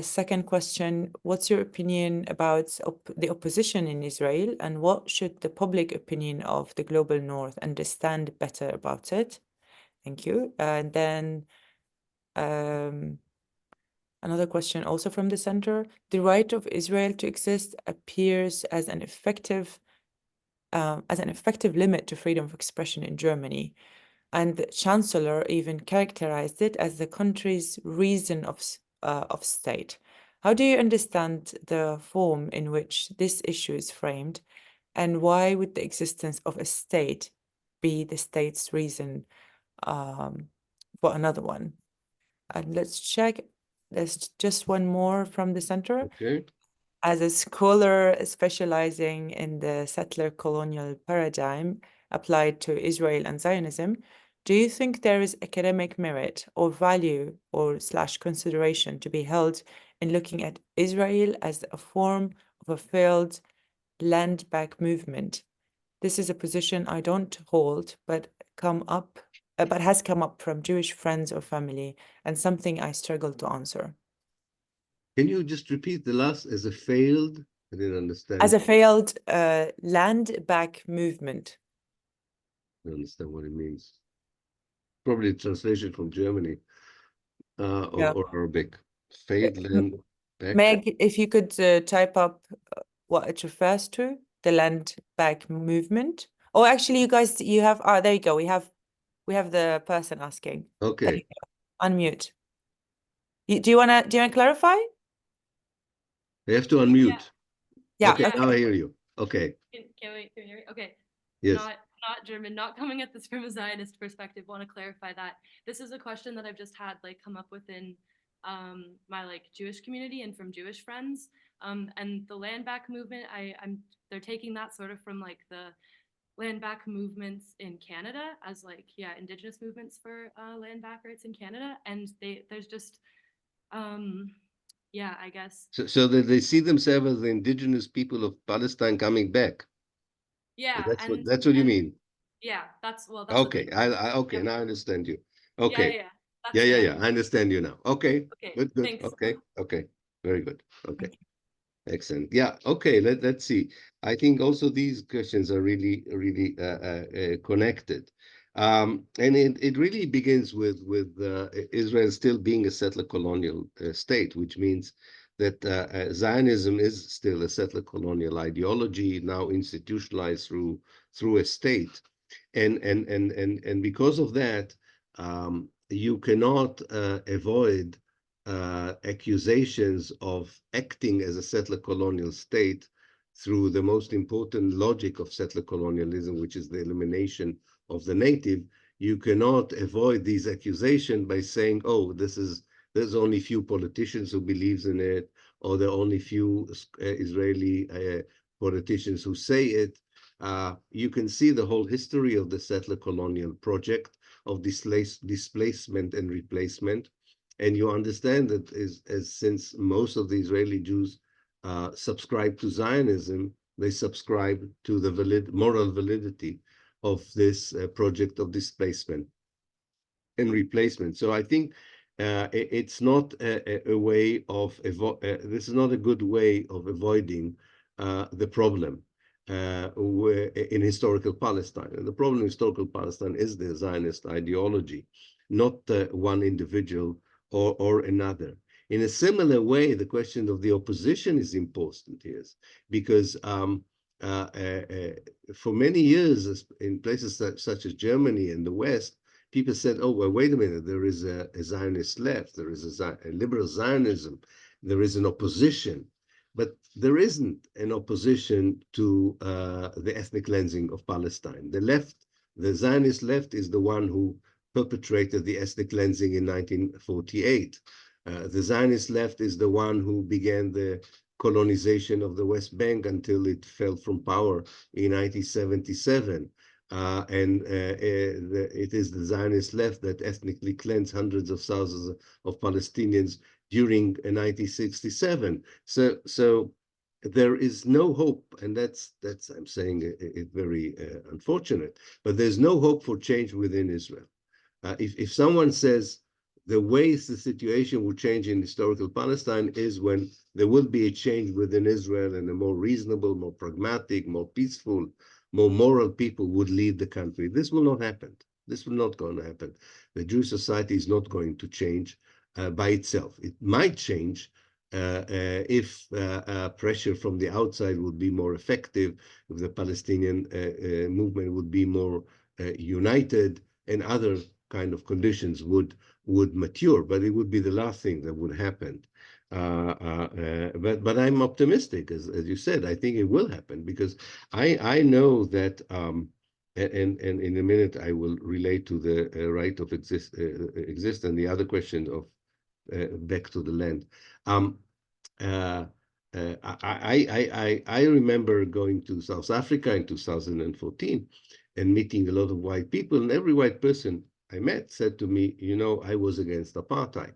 Second question: what's your opinion about the opposition in Israel, and what should the public opinion of the global north understand better about it? Thank you. And then another question also from the center: the right of Israel to exist appears as an effective limit to freedom of expression in Germany, and the chancellor even characterized it as the country's reason of state. How do you understand the form in which this issue is framed, and why would the existence of a state be the state's reason for another one? And let's check. There's just one more from the center. Okay. As a scholar specializing in the settler colonial paradigm applied to Israel and Zionism, do you think there is academic merit or value or / consideration to be held in looking at Israel as a form of a failed land back movement? This is a position I don't hold, but has come up from Jewish friends or family, and something I struggle to answer. Can you just repeat the last as a failed? I didn't understand. As a failed land back movement. I don't understand what it means. Probably a translation from Germany or Arabic. Failed land back. Meg, if you could type up what it refers to, the land back movement. Oh, actually, you guys, you have, there you go. We have the person asking. Okay. Unmute. Do you wanna clarify? I have to unmute. Yeah. Okay, now I hear you. Okay. Can we hear me? Okay. Yes. Not German, not coming at this from a Zionist perspective. Want to clarify that this is a question that I've just had come up within my Jewish community and from Jewish friends. And the land back movement, they're taking that sort of from the land back movements in Canada as like, yeah, indigenous movements for land back rights in Canada. And there's just, yeah, I guess. So that they see themselves as the indigenous people of Palestine coming back. Yeah. That's what you mean. Yeah, that's what Okay, they okay, Yep. now I understand you. Yeah, Okay. yeah, yeah. Yeah. I understand you now. Okay. Okay, Good. thanks. Okay. Very good. Okay. Excellent. Yeah. Okay. Let's see. I think also these questions are really connected, and it really begins with Israel still being a settler colonial state, which means that Zionism is still a settler colonial ideology now institutionalized through a state, and because of that, you cannot avoid accusations of acting as a settler colonial state through the most important logic of settler colonialism, which is the elimination of the native. You cannot avoid these accusations by saying, oh, there's only few politicians who believes in it, or there are only few Israeli politicians who say it. You can see the whole history of the settler colonial project of displacement and replacement. And you understand that as since most of the Israeli Jews subscribe to Zionism, they subscribe to the moral validity of this project of displacement and replacement. So I think it's not a way of this is not a good way of avoiding the problem in historical Palestine. And the problem in historical Palestine is the Zionist ideology, not one individual or another. In a similar way, the question of the opposition is important here, because for many years in places such as Germany and the West, people said, oh, well, wait a minute, there is a Zionist left, there is a liberal Zionism, there is an opposition. But there isn't an opposition to the ethnic cleansing of Palestine. The left, the Zionist left, is the one who perpetrated the ethnic cleansing in 1948. The Zionist left is the one who began the colonization of the West Bank until it fell from power in 1977. It is the Zionist left that ethnically cleansed hundreds of thousands of Palestinians during 1967. So there is no hope, and that's I'm saying it very unfortunate, but there's no hope for change within Israel. If someone says the ways the situation will change in historical Palestine is when there will be a change within Israel and a more reasonable, more pragmatic, more peaceful, more moral people would lead the country. This will not happen. This will not going to happen. The Jewish society is not going to change by itself. It might change if pressure from the outside would be more effective, if the Palestinian movement would be more united, and other kind of conditions would mature, but it would be the last thing that would happen. But I'm optimistic, as you said. I think it will happen because I know that, and in a minute I will relate to the right of exist and the other question of back to the land. I remember going to South Africa in 2014 and meeting a lot of white people, and every white person I met said to me, you know, I was against apartheid.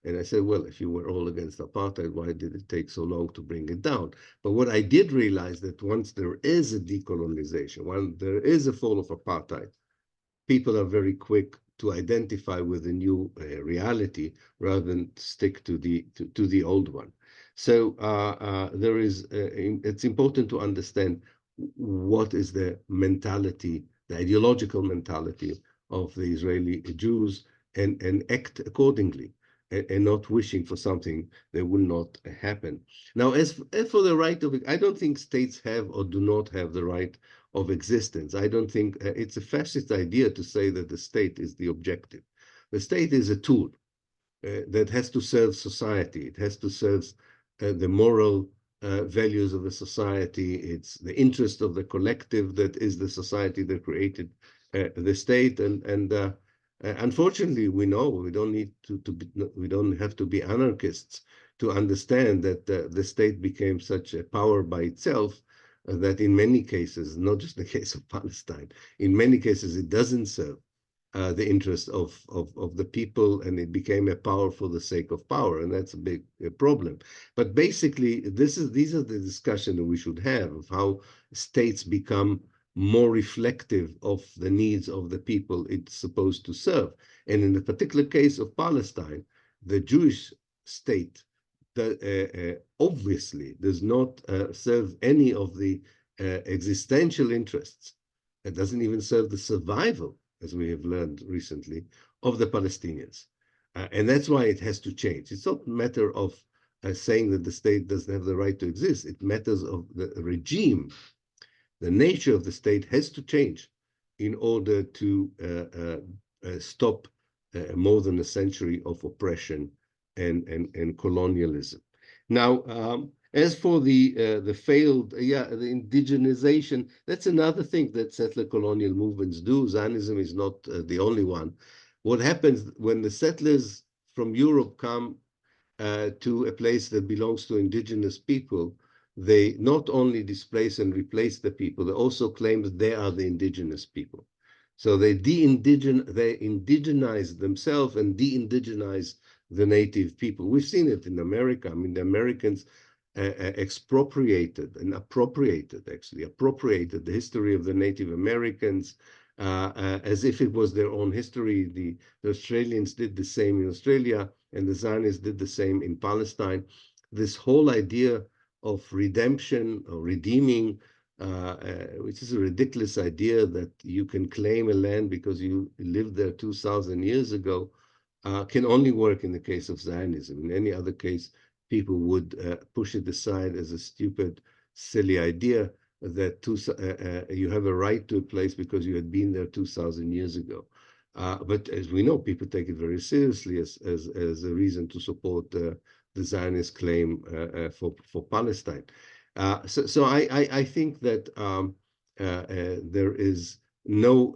And I said, well, if you were all against apartheid, why did it take so long to bring it down? But what I did realize that once there is a decolonization, when there is a fall of apartheid, people are very quick to identify with the new reality rather than stick to the old one. So there is, it's important to understand what is the mentality, the ideological mentality of the Israeli Jews, and act accordingly, and not wishing for something that will not happen. Now, as for the right of, I don't think states have or do not have the right of existence. I don't think it's a fascist idea to say that the state is the objective. The state is a tool that has to serve society. It has to serve the moral values of the society. It's the interest of the collective that is the society that created the state. And unfortunately, we know we don't need we don't have to be anarchists to understand that the state became such a power by itself that in many cases, not just the case of Palestine, in many cases it doesn't serve the interest of the people, and it became a power for the sake of power, and that's a big problem. But basically, these are the discussion that we should have of how states become more reflective of the needs of the people it's supposed to serve. And in the particular case of Palestine, the Jewish state that obviously does not serve any of the existential interests. It doesn't even serve the survival, as we have learned recently, of the Palestinians. And that's why it has to change. It's not a matter of saying that the state doesn't have the right to exist. It matters of the regime. The nature of the state has to change in order to stop more than a century of oppression and colonialism. Now, as for the failed, the indigenization, that's another thing that settler colonial movements do. Zionism is not the only one. What happens when the settlers from Europe come to a place that belongs to indigenous people, they not only displace and replace the people, they also claim that they are the indigenous people. So they indigenize themselves and de-indigenize the native people. We've seen it in America. I mean, the Americans expropriated and appropriated the history of the Native Americans as if it was their own history. The Australians did the same in Australia, and the Zionists did the same in Palestine. This whole idea of redemption or redeeming, which is a ridiculous idea that you can claim a land because you lived there 2,000 years ago, can only work in the case of Zionism. In any other case, people would push it aside as a stupid, silly idea that you have a right to a place because you had been there 2,000 years ago. But as we know, people take it very seriously as a reason to support the Zionist claim for Palestine. So I think that there is no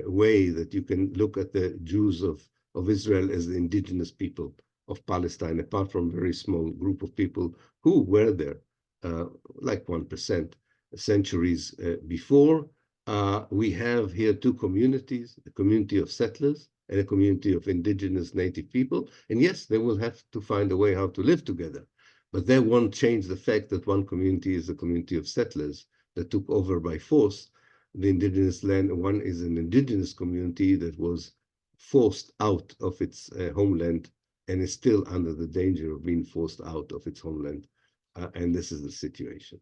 way that you can look at the Jews of Israel as the indigenous people of Palestine, apart from a very small group of people who were there, like 1%, centuries before. We have here two communities, a community of settlers and a community of indigenous native people. And yes, they will have to find a way how to live together. But that won't change the fact that one community is a community of settlers that took over by force the indigenous land, and one is an indigenous community that was forced out of its homeland and is still under the danger of being forced out of its homeland. And this is the situation.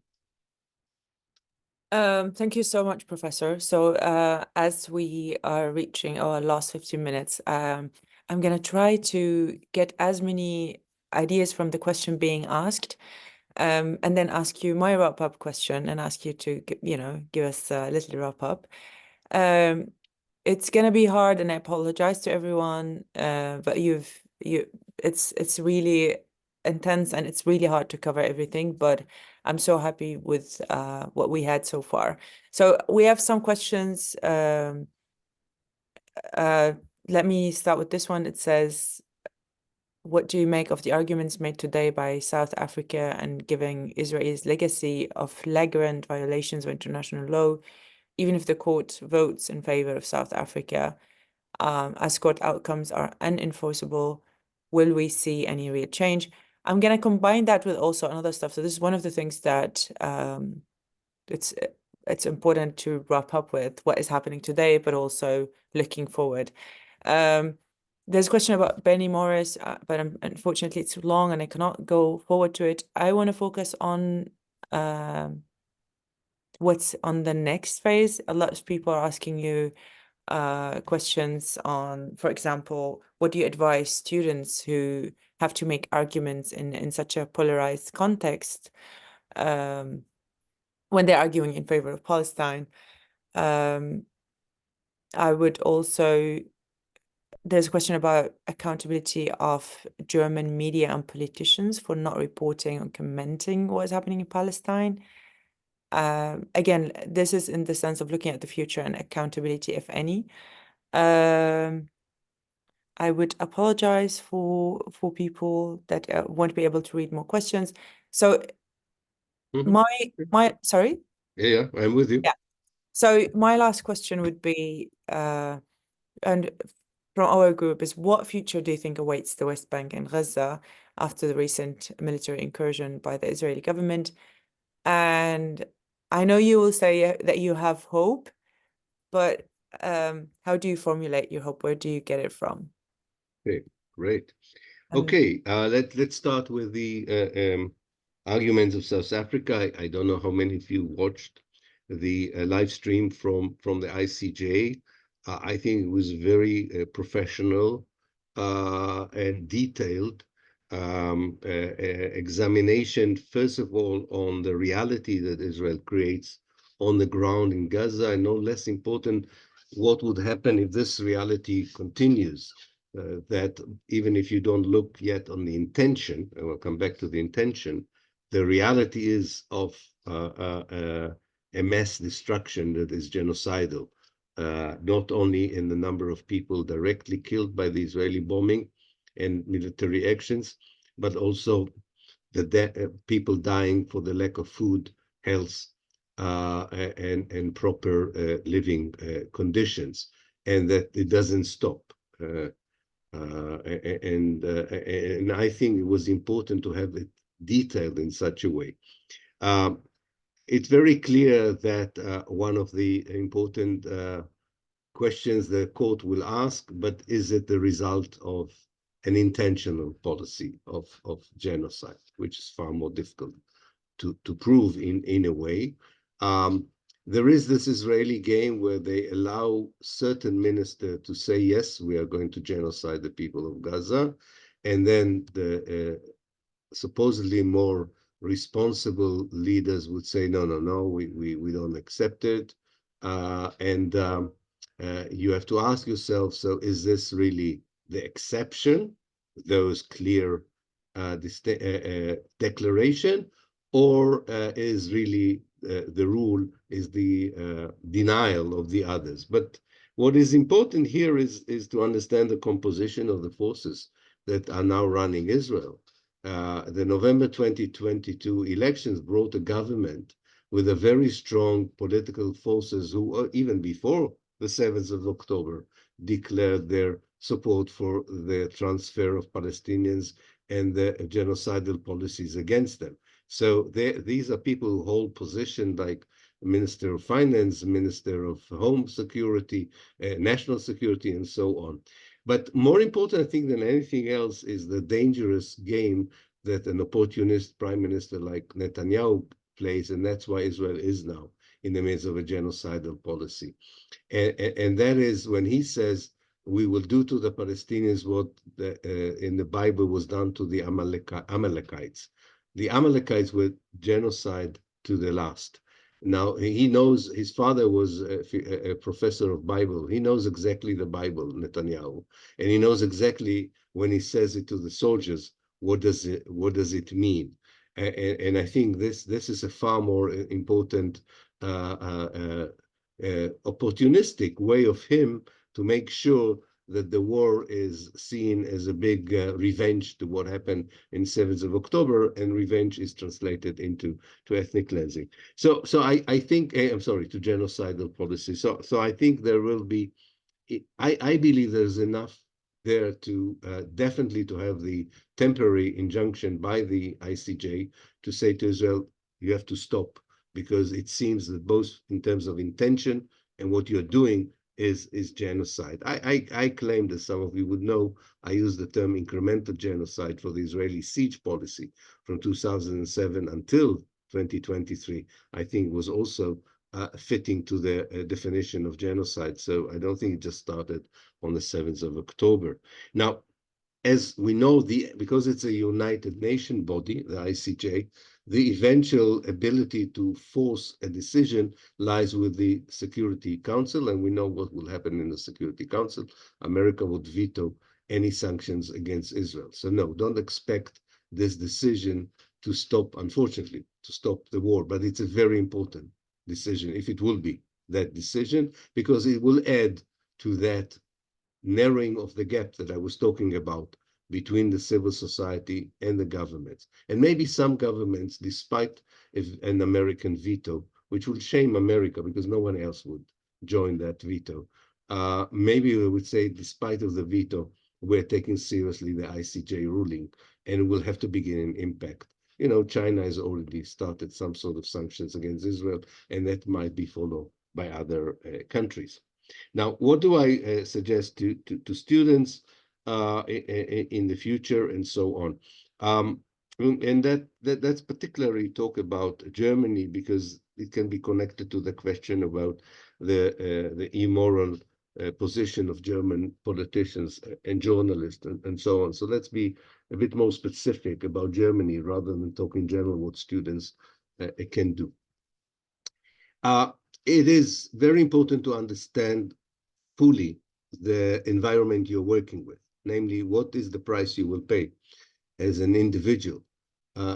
Thank you so much, Professor. So as we are reaching our last 15 minutes, I'm going to try to get as many ideas from the question being asked, and then ask you my wrap-up question and ask you to, give us a little wrap-up. It's going to be hard, and I apologize to everyone, but it's really intense and it's really hard to cover everything, but I'm so happy with what we had so far. So we have some questions. Let me start with this one. It says, what do you make of the arguments made today by South Africa and giving Israel's legacy of flagrant violations of international law, even if the court votes in favor of South Africa, as court outcomes are unenforceable? Will we see any real change? I'm going to combine that with also another stuff. So this is one of the things that it's important to wrap up with what is happening today, but also looking forward. There's a question about Benny Morris, but unfortunately it's too long and I cannot go forward to it. I want to focus on what's on the next phase. A lot of people are asking you questions on, for example, what do you advise students who have to make arguments in such a polarized context when they're arguing in favor of Palestine? I would also, there's a question about accountability of German media and politicians for not reporting or commenting what is happening in Palestine. Again, this is in the sense of looking at the future and accountability, if any. I would apologize for people that won't be able to read more questions. So Mhm. Sorry? Yeah, I'm with you. Yeah. So my last question would be, and from our group, is what future do you think awaits the West Bank and Gaza after the recent military incursion by the Israeli government? And I know you will say that you have hope, but how do you formulate your hope? Where do you get it from? Okay, great. And Okay, let's start with the arguments of South Africa. I don't know how many of you watched the live stream from the ICJ. I think it was very professional and detailed examination, first of all, on the reality that Israel creates on the ground in Gaza, and no less important, what would happen if this reality continues. That even if you don't look yet on the intention, and we'll come back to the intention, the reality is of a mass destruction that is genocidal, not only in the number of people directly killed by the Israeli bombing and military actions, but also the people dying for the lack of food, health, and proper living conditions, and that it doesn't stop. And I think it was important to have it detailed in such a way. It's very clear that one of the important questions the court will ask, but is it the result of an intentional policy of genocide, which is far more difficult to prove in a way. There is this Israeli game where they allow certain minister to say, yes, we are going to genocide the people of Gaza. And then the supposedly more responsible leaders would say, no, no, no, we don't accept it. You have to ask yourself, so is this really the exception, those clear declaration, or is really the rule is the denial of the others? But what is important here is to understand the composition of the forces that are now running Israel. The November 2022 elections brought a government with a very strong political forces who, even before the 7th of October, declared their support for the transfer of Palestinians and the genocidal policies against them. So these are people who hold position like Minister of Finance, Minister of Home Security, National Security, and so on. But more important, I think, than anything else is the dangerous game that an opportunist prime minister like Netanyahu plays, and that's why Israel is now in the midst of a genocidal policy. And that is when he says, we will do to the Palestinians what in the Bible was done to the Amalekites. The Amalekites were genocide to the last. Now, he knows his father was a professor of Bible. He knows exactly the Bible, Netanyahu. And he knows exactly when he says it to the soldiers, what does it mean? And I think this is a far more important opportunistic way of him to make sure that the war is seen as a big revenge to what happened in 7th of October, and revenge is translated into ethnic cleansing. So I think, I'm sorry, to genocidal policy. So I think there will be, I believe there's enough there to definitely to have the temporary injunction by the ICJ to say to Israel, you have to stop, because it seems that both in terms of intention and what you're doing is genocide. I claim that some of you would know, I use the term incremental genocide for the Israeli siege policy from 2007 until 2023. I think was also fitting to the definition of genocide. So I don't think it just started on the 7th of October. Now, as we know, because it's a United Nations body, the ICJ, the eventual ability to force a decision lies with the Security Council, and we know what will happen in the Security Council. America would veto any sanctions against Israel. So no, don't expect this decision to stop, unfortunately, to stop the war, but it's a very important decision, if it will be that decision, because it will add to that narrowing of the gap that I was talking about between the civil society and the governments. And maybe some governments, despite an American veto, which would shame America because no one else would join that veto. Maybe we would say, despite of the veto, we're taking seriously the ICJ ruling, and it will have to begin an impact. You know, China has already started some sort of sanctions against Israel, and that might be followed by other countries. Now, what do I suggest to students in the future and so on? And that's particularly talk about Germany, because it can be connected to the question about the immoral position of German politicians and journalists and so on. So let's be a bit more specific about Germany rather than talk in general what students can do. It is very important to understand fully the environment you're working with, namely, what is the price you will pay as an individual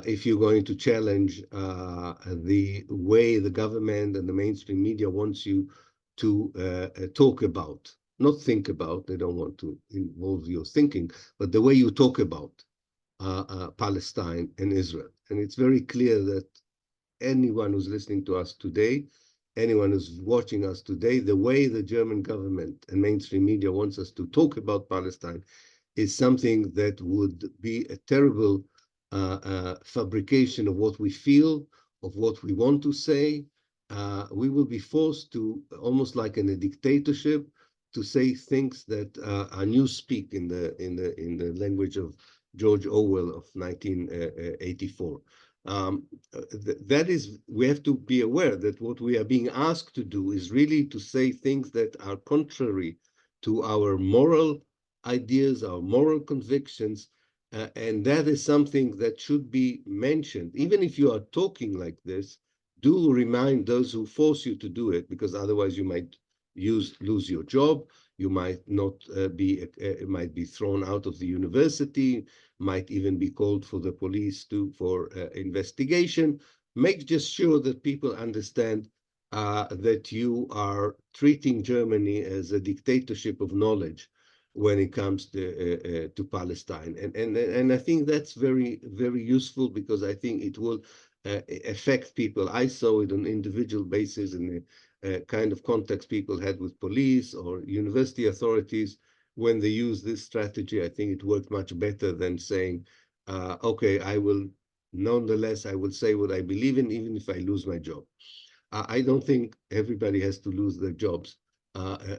if you're going to challenge the way the government and the mainstream media wants you to talk about, not think about, they don't want to involve your thinking, but the way you talk about Palestine and Israel. And it's very clear that anyone who's listening to us today, anyone who's watching us today, the way the German government and mainstream media wants us to talk about Palestine is something that would be a terrible fabrication of what we feel, of what we want to say. We will be forced to, almost like in a dictatorship, to say things that are newspeak in the language of George Orwell of 1984. That is, we have to be aware that what we are being asked to do is really to say things that are contrary to our moral ideas, our moral convictions, and that is something that should be mentioned. Even if you are talking like this, do remind those who force you to do it, because otherwise you might lose your job, you might not might be thrown out of the university, might even be called for the police for investigation. Make just sure that people understand that you are treating Germany as a dictatorship of knowledge when it comes to Palestine. And I think that's very, very useful, because I think it will affect people. I saw it on an individual basis in the kind of context people had with police or university authorities. When they use this strategy, I think it worked much better than saying, okay, I will say what I believe in, even if I lose my job. I don't think everybody has to lose their jobs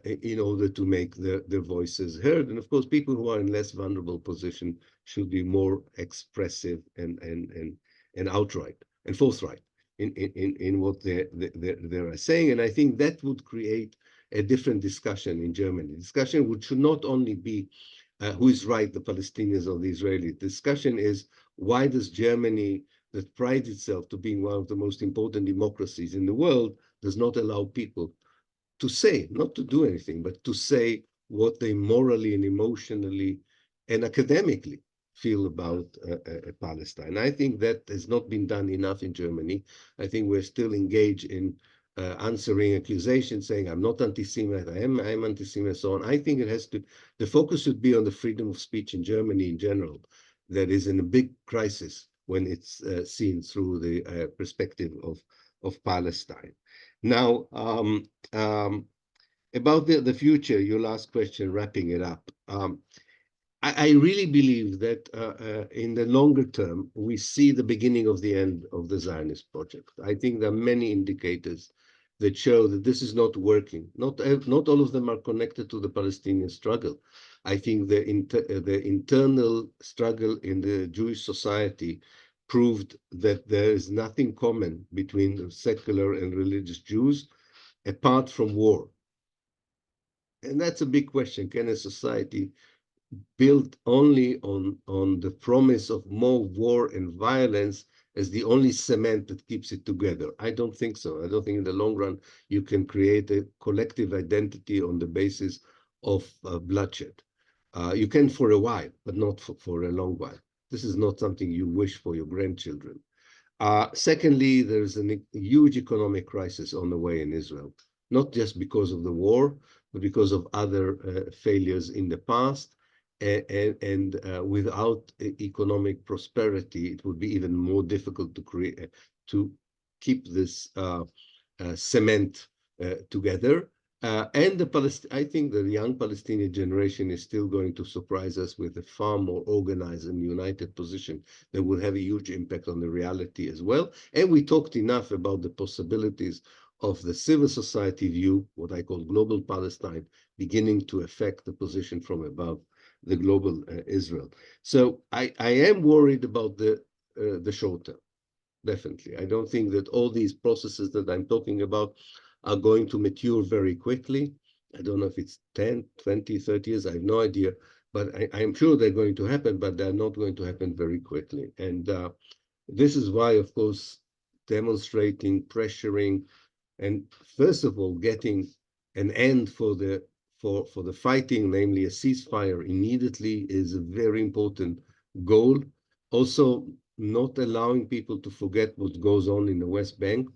in order to make their voices heard. And of course, people who are in less vulnerable position should be more expressive and outright and forthright in what they're saying. And I think that would create a different discussion in Germany. Discussion which should not only be who is right, the Palestinians or the Israelis. Discussion is, why does Germany, that prides itself to being one of the most important democracies in the world, does not allow people to say, not to do anything, but to say what they morally and emotionally and academically feel about Palestine. I think that has not been done enough in Germany. I think we're still engaged in answering accusations, saying, I'm not anti-Semite, I'm anti-Semite, so on. I think the focus should be on the freedom of speech in Germany in general, that is in a big crisis when it's seen through the perspective of Palestine. Now, about the future, your last question, wrapping it up. I really believe that in the longer term, we see the beginning of the end of the Zionist project. I think there are many indicators that show that this is not working. Not all of them are connected to the Palestinian struggle. I think the internal struggle in the Jewish society proved that there is nothing common between the secular and religious Jews apart from war. And that's a big question. Can a society built only on the promise of more war and violence as the only cement that keeps it together? I don't think so. I don't think in the long run you can create a collective identity on the basis of bloodshed. You can for a while, but not for a long while. This is not something you wish for your grandchildren. Secondly, there's a huge economic crisis on the way in Israel, not just because of the war, but because of other failures in the past. and without economic prosperity, it would be even more difficult to create to keep this cement together. And I think the young Palestinian generation is still going to surprise us with a far more organized and united position that will have a huge impact on the reality as well. And we talked enough about the possibilities of the civil society view, what I call global Palestine, beginning to affect the position from above, the global Israel. So I am worried about the short term. Definitely. I don't think that all these processes that I'm talking about are going to mature very quickly. I don't know if it's 10, 20, 30 years, I have no idea, but I'm sure they're going to happen, but they're not going to happen very quickly. And this is why, of course, demonstrating, pressuring, and first of all, getting an end for the fighting, namely a ceasefire immediately, is a very important goal. Also, not allowing people to forget what goes on in the West Bank.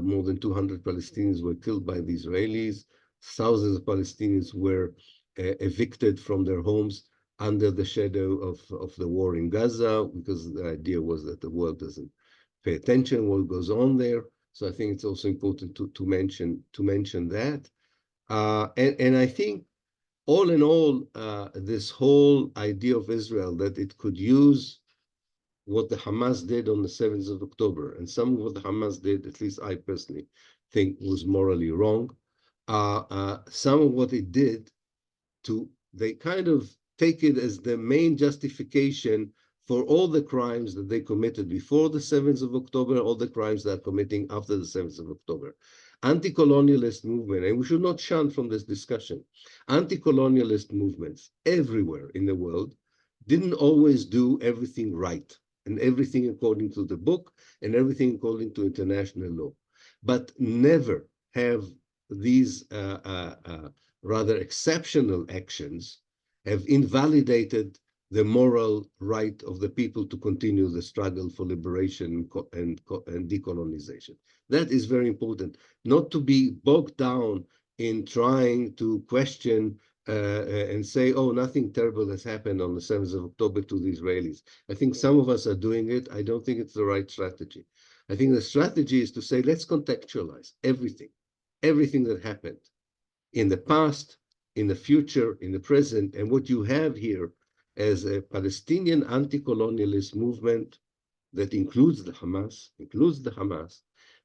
More than 200 Palestinians were killed by the Israelis. Thousands of Palestinians were evicted from their homes under the shadow of the war in Gaza, because the idea was that the world doesn't pay attention what goes on there. So I think it's also important to mention that. And I think all in all, this whole idea of Israel, that it could use what the Hamas did on the 7th of October, and some of what the Hamas did, at least I personally think, was morally wrong. Some of what it did, they kind of take it as the main justification for all the crimes that they committed before the 7th of October, all the crimes they're committing after the 7th of October. Anti-colonialist movement, and we should not shun from this discussion, anti-colonialist movements everywhere in the world didn't always do everything right, and everything according to the book, and everything according to international law. But never have these rather exceptional actions have invalidated the moral right of the people to continue the struggle for liberation and decolonization. That is very important, not to be bogged down in trying to question and say, oh, nothing terrible has happened on the 7th of October to the Israelis. I think some of us are doing it. I don't think it's the right strategy. I think the strategy is to say, let's contextualize everything that happened in the past, in the future, in the present. And what you have here as a Palestinian anti-colonialist movement that includes the Hamas,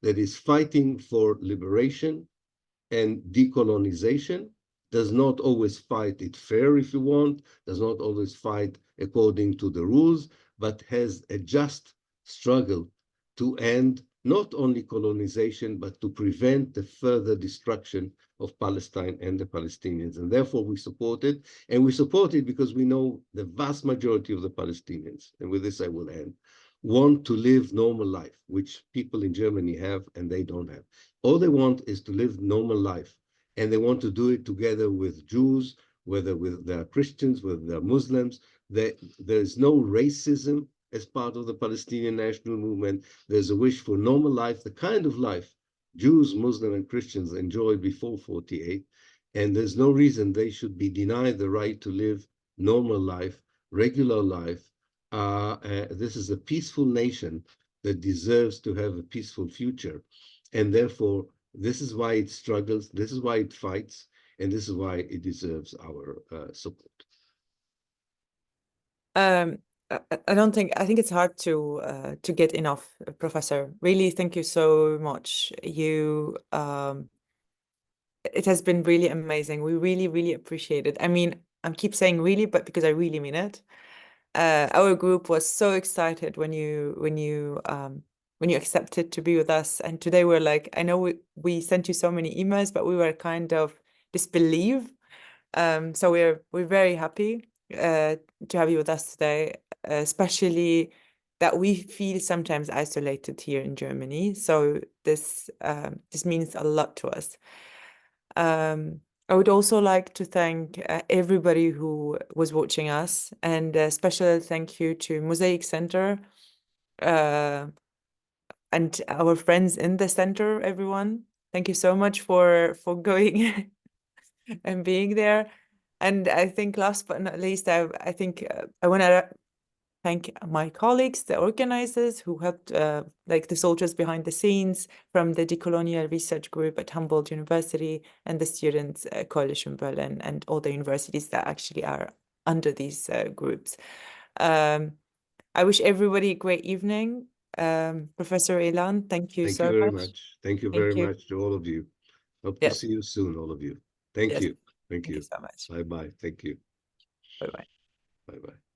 that is fighting for liberation and decolonization, does not always fight it fair, if you want, does not always fight according to the rules, but has a just struggle to end not only colonization, but to prevent the further destruction of Palestine and the Palestinians. And therefore we support it. And we support it because we know the vast majority of the Palestinians, and with this I will end, want to live normal life, which people in Germany have and they don't have. All they want is to live normal life. And they want to do it together with Jews, whether with the Christians, with the Muslims. There is no racism as part of the Palestinian national movement. There's a wish for normal life, the kind of life Jews, Muslims, and Christians enjoyed before 48. And there's no reason they should be denied the right to live normal life, regular life. This is a peaceful nation that deserves to have a peaceful future. And therefore, this is why it struggles, this is why it fights, and this is why it deserves our support. I think it's hard to get enough, Professor. Really, thank you so much. It has been really amazing. We really, really appreciate it. I mean, I keep saying really, but because I really mean it. Our group was so excited when you accepted to be with us, and today we're like, I know we sent you so many emails, but we were kind of disbelieved. So we're very happy to have you with us today, especially that we feel sometimes isolated here in Germany. So this means a lot to us. I would also like to thank everybody who was watching us, and a special thank you to Mosaic Center and our friends in the center, everyone. Thank you so much for going and being there. And I think last but not least, I think I want to thank my colleagues, the organizers who helped, like the soldiers behind the scenes from the Decolonial Research Group at Humboldt University and the Students' Coalition Berlin and all the universities that actually are under these groups. I wish everybody a great evening. Professor Ilan, thank you Thank so you very much. much. Thank you Thank very you. much to all of you. Hope to Yes, see you soon, all of you. Thank yes. you. Thank Thank you you. so much. Bye-bye. Thank you. Bye-bye. Bye-bye.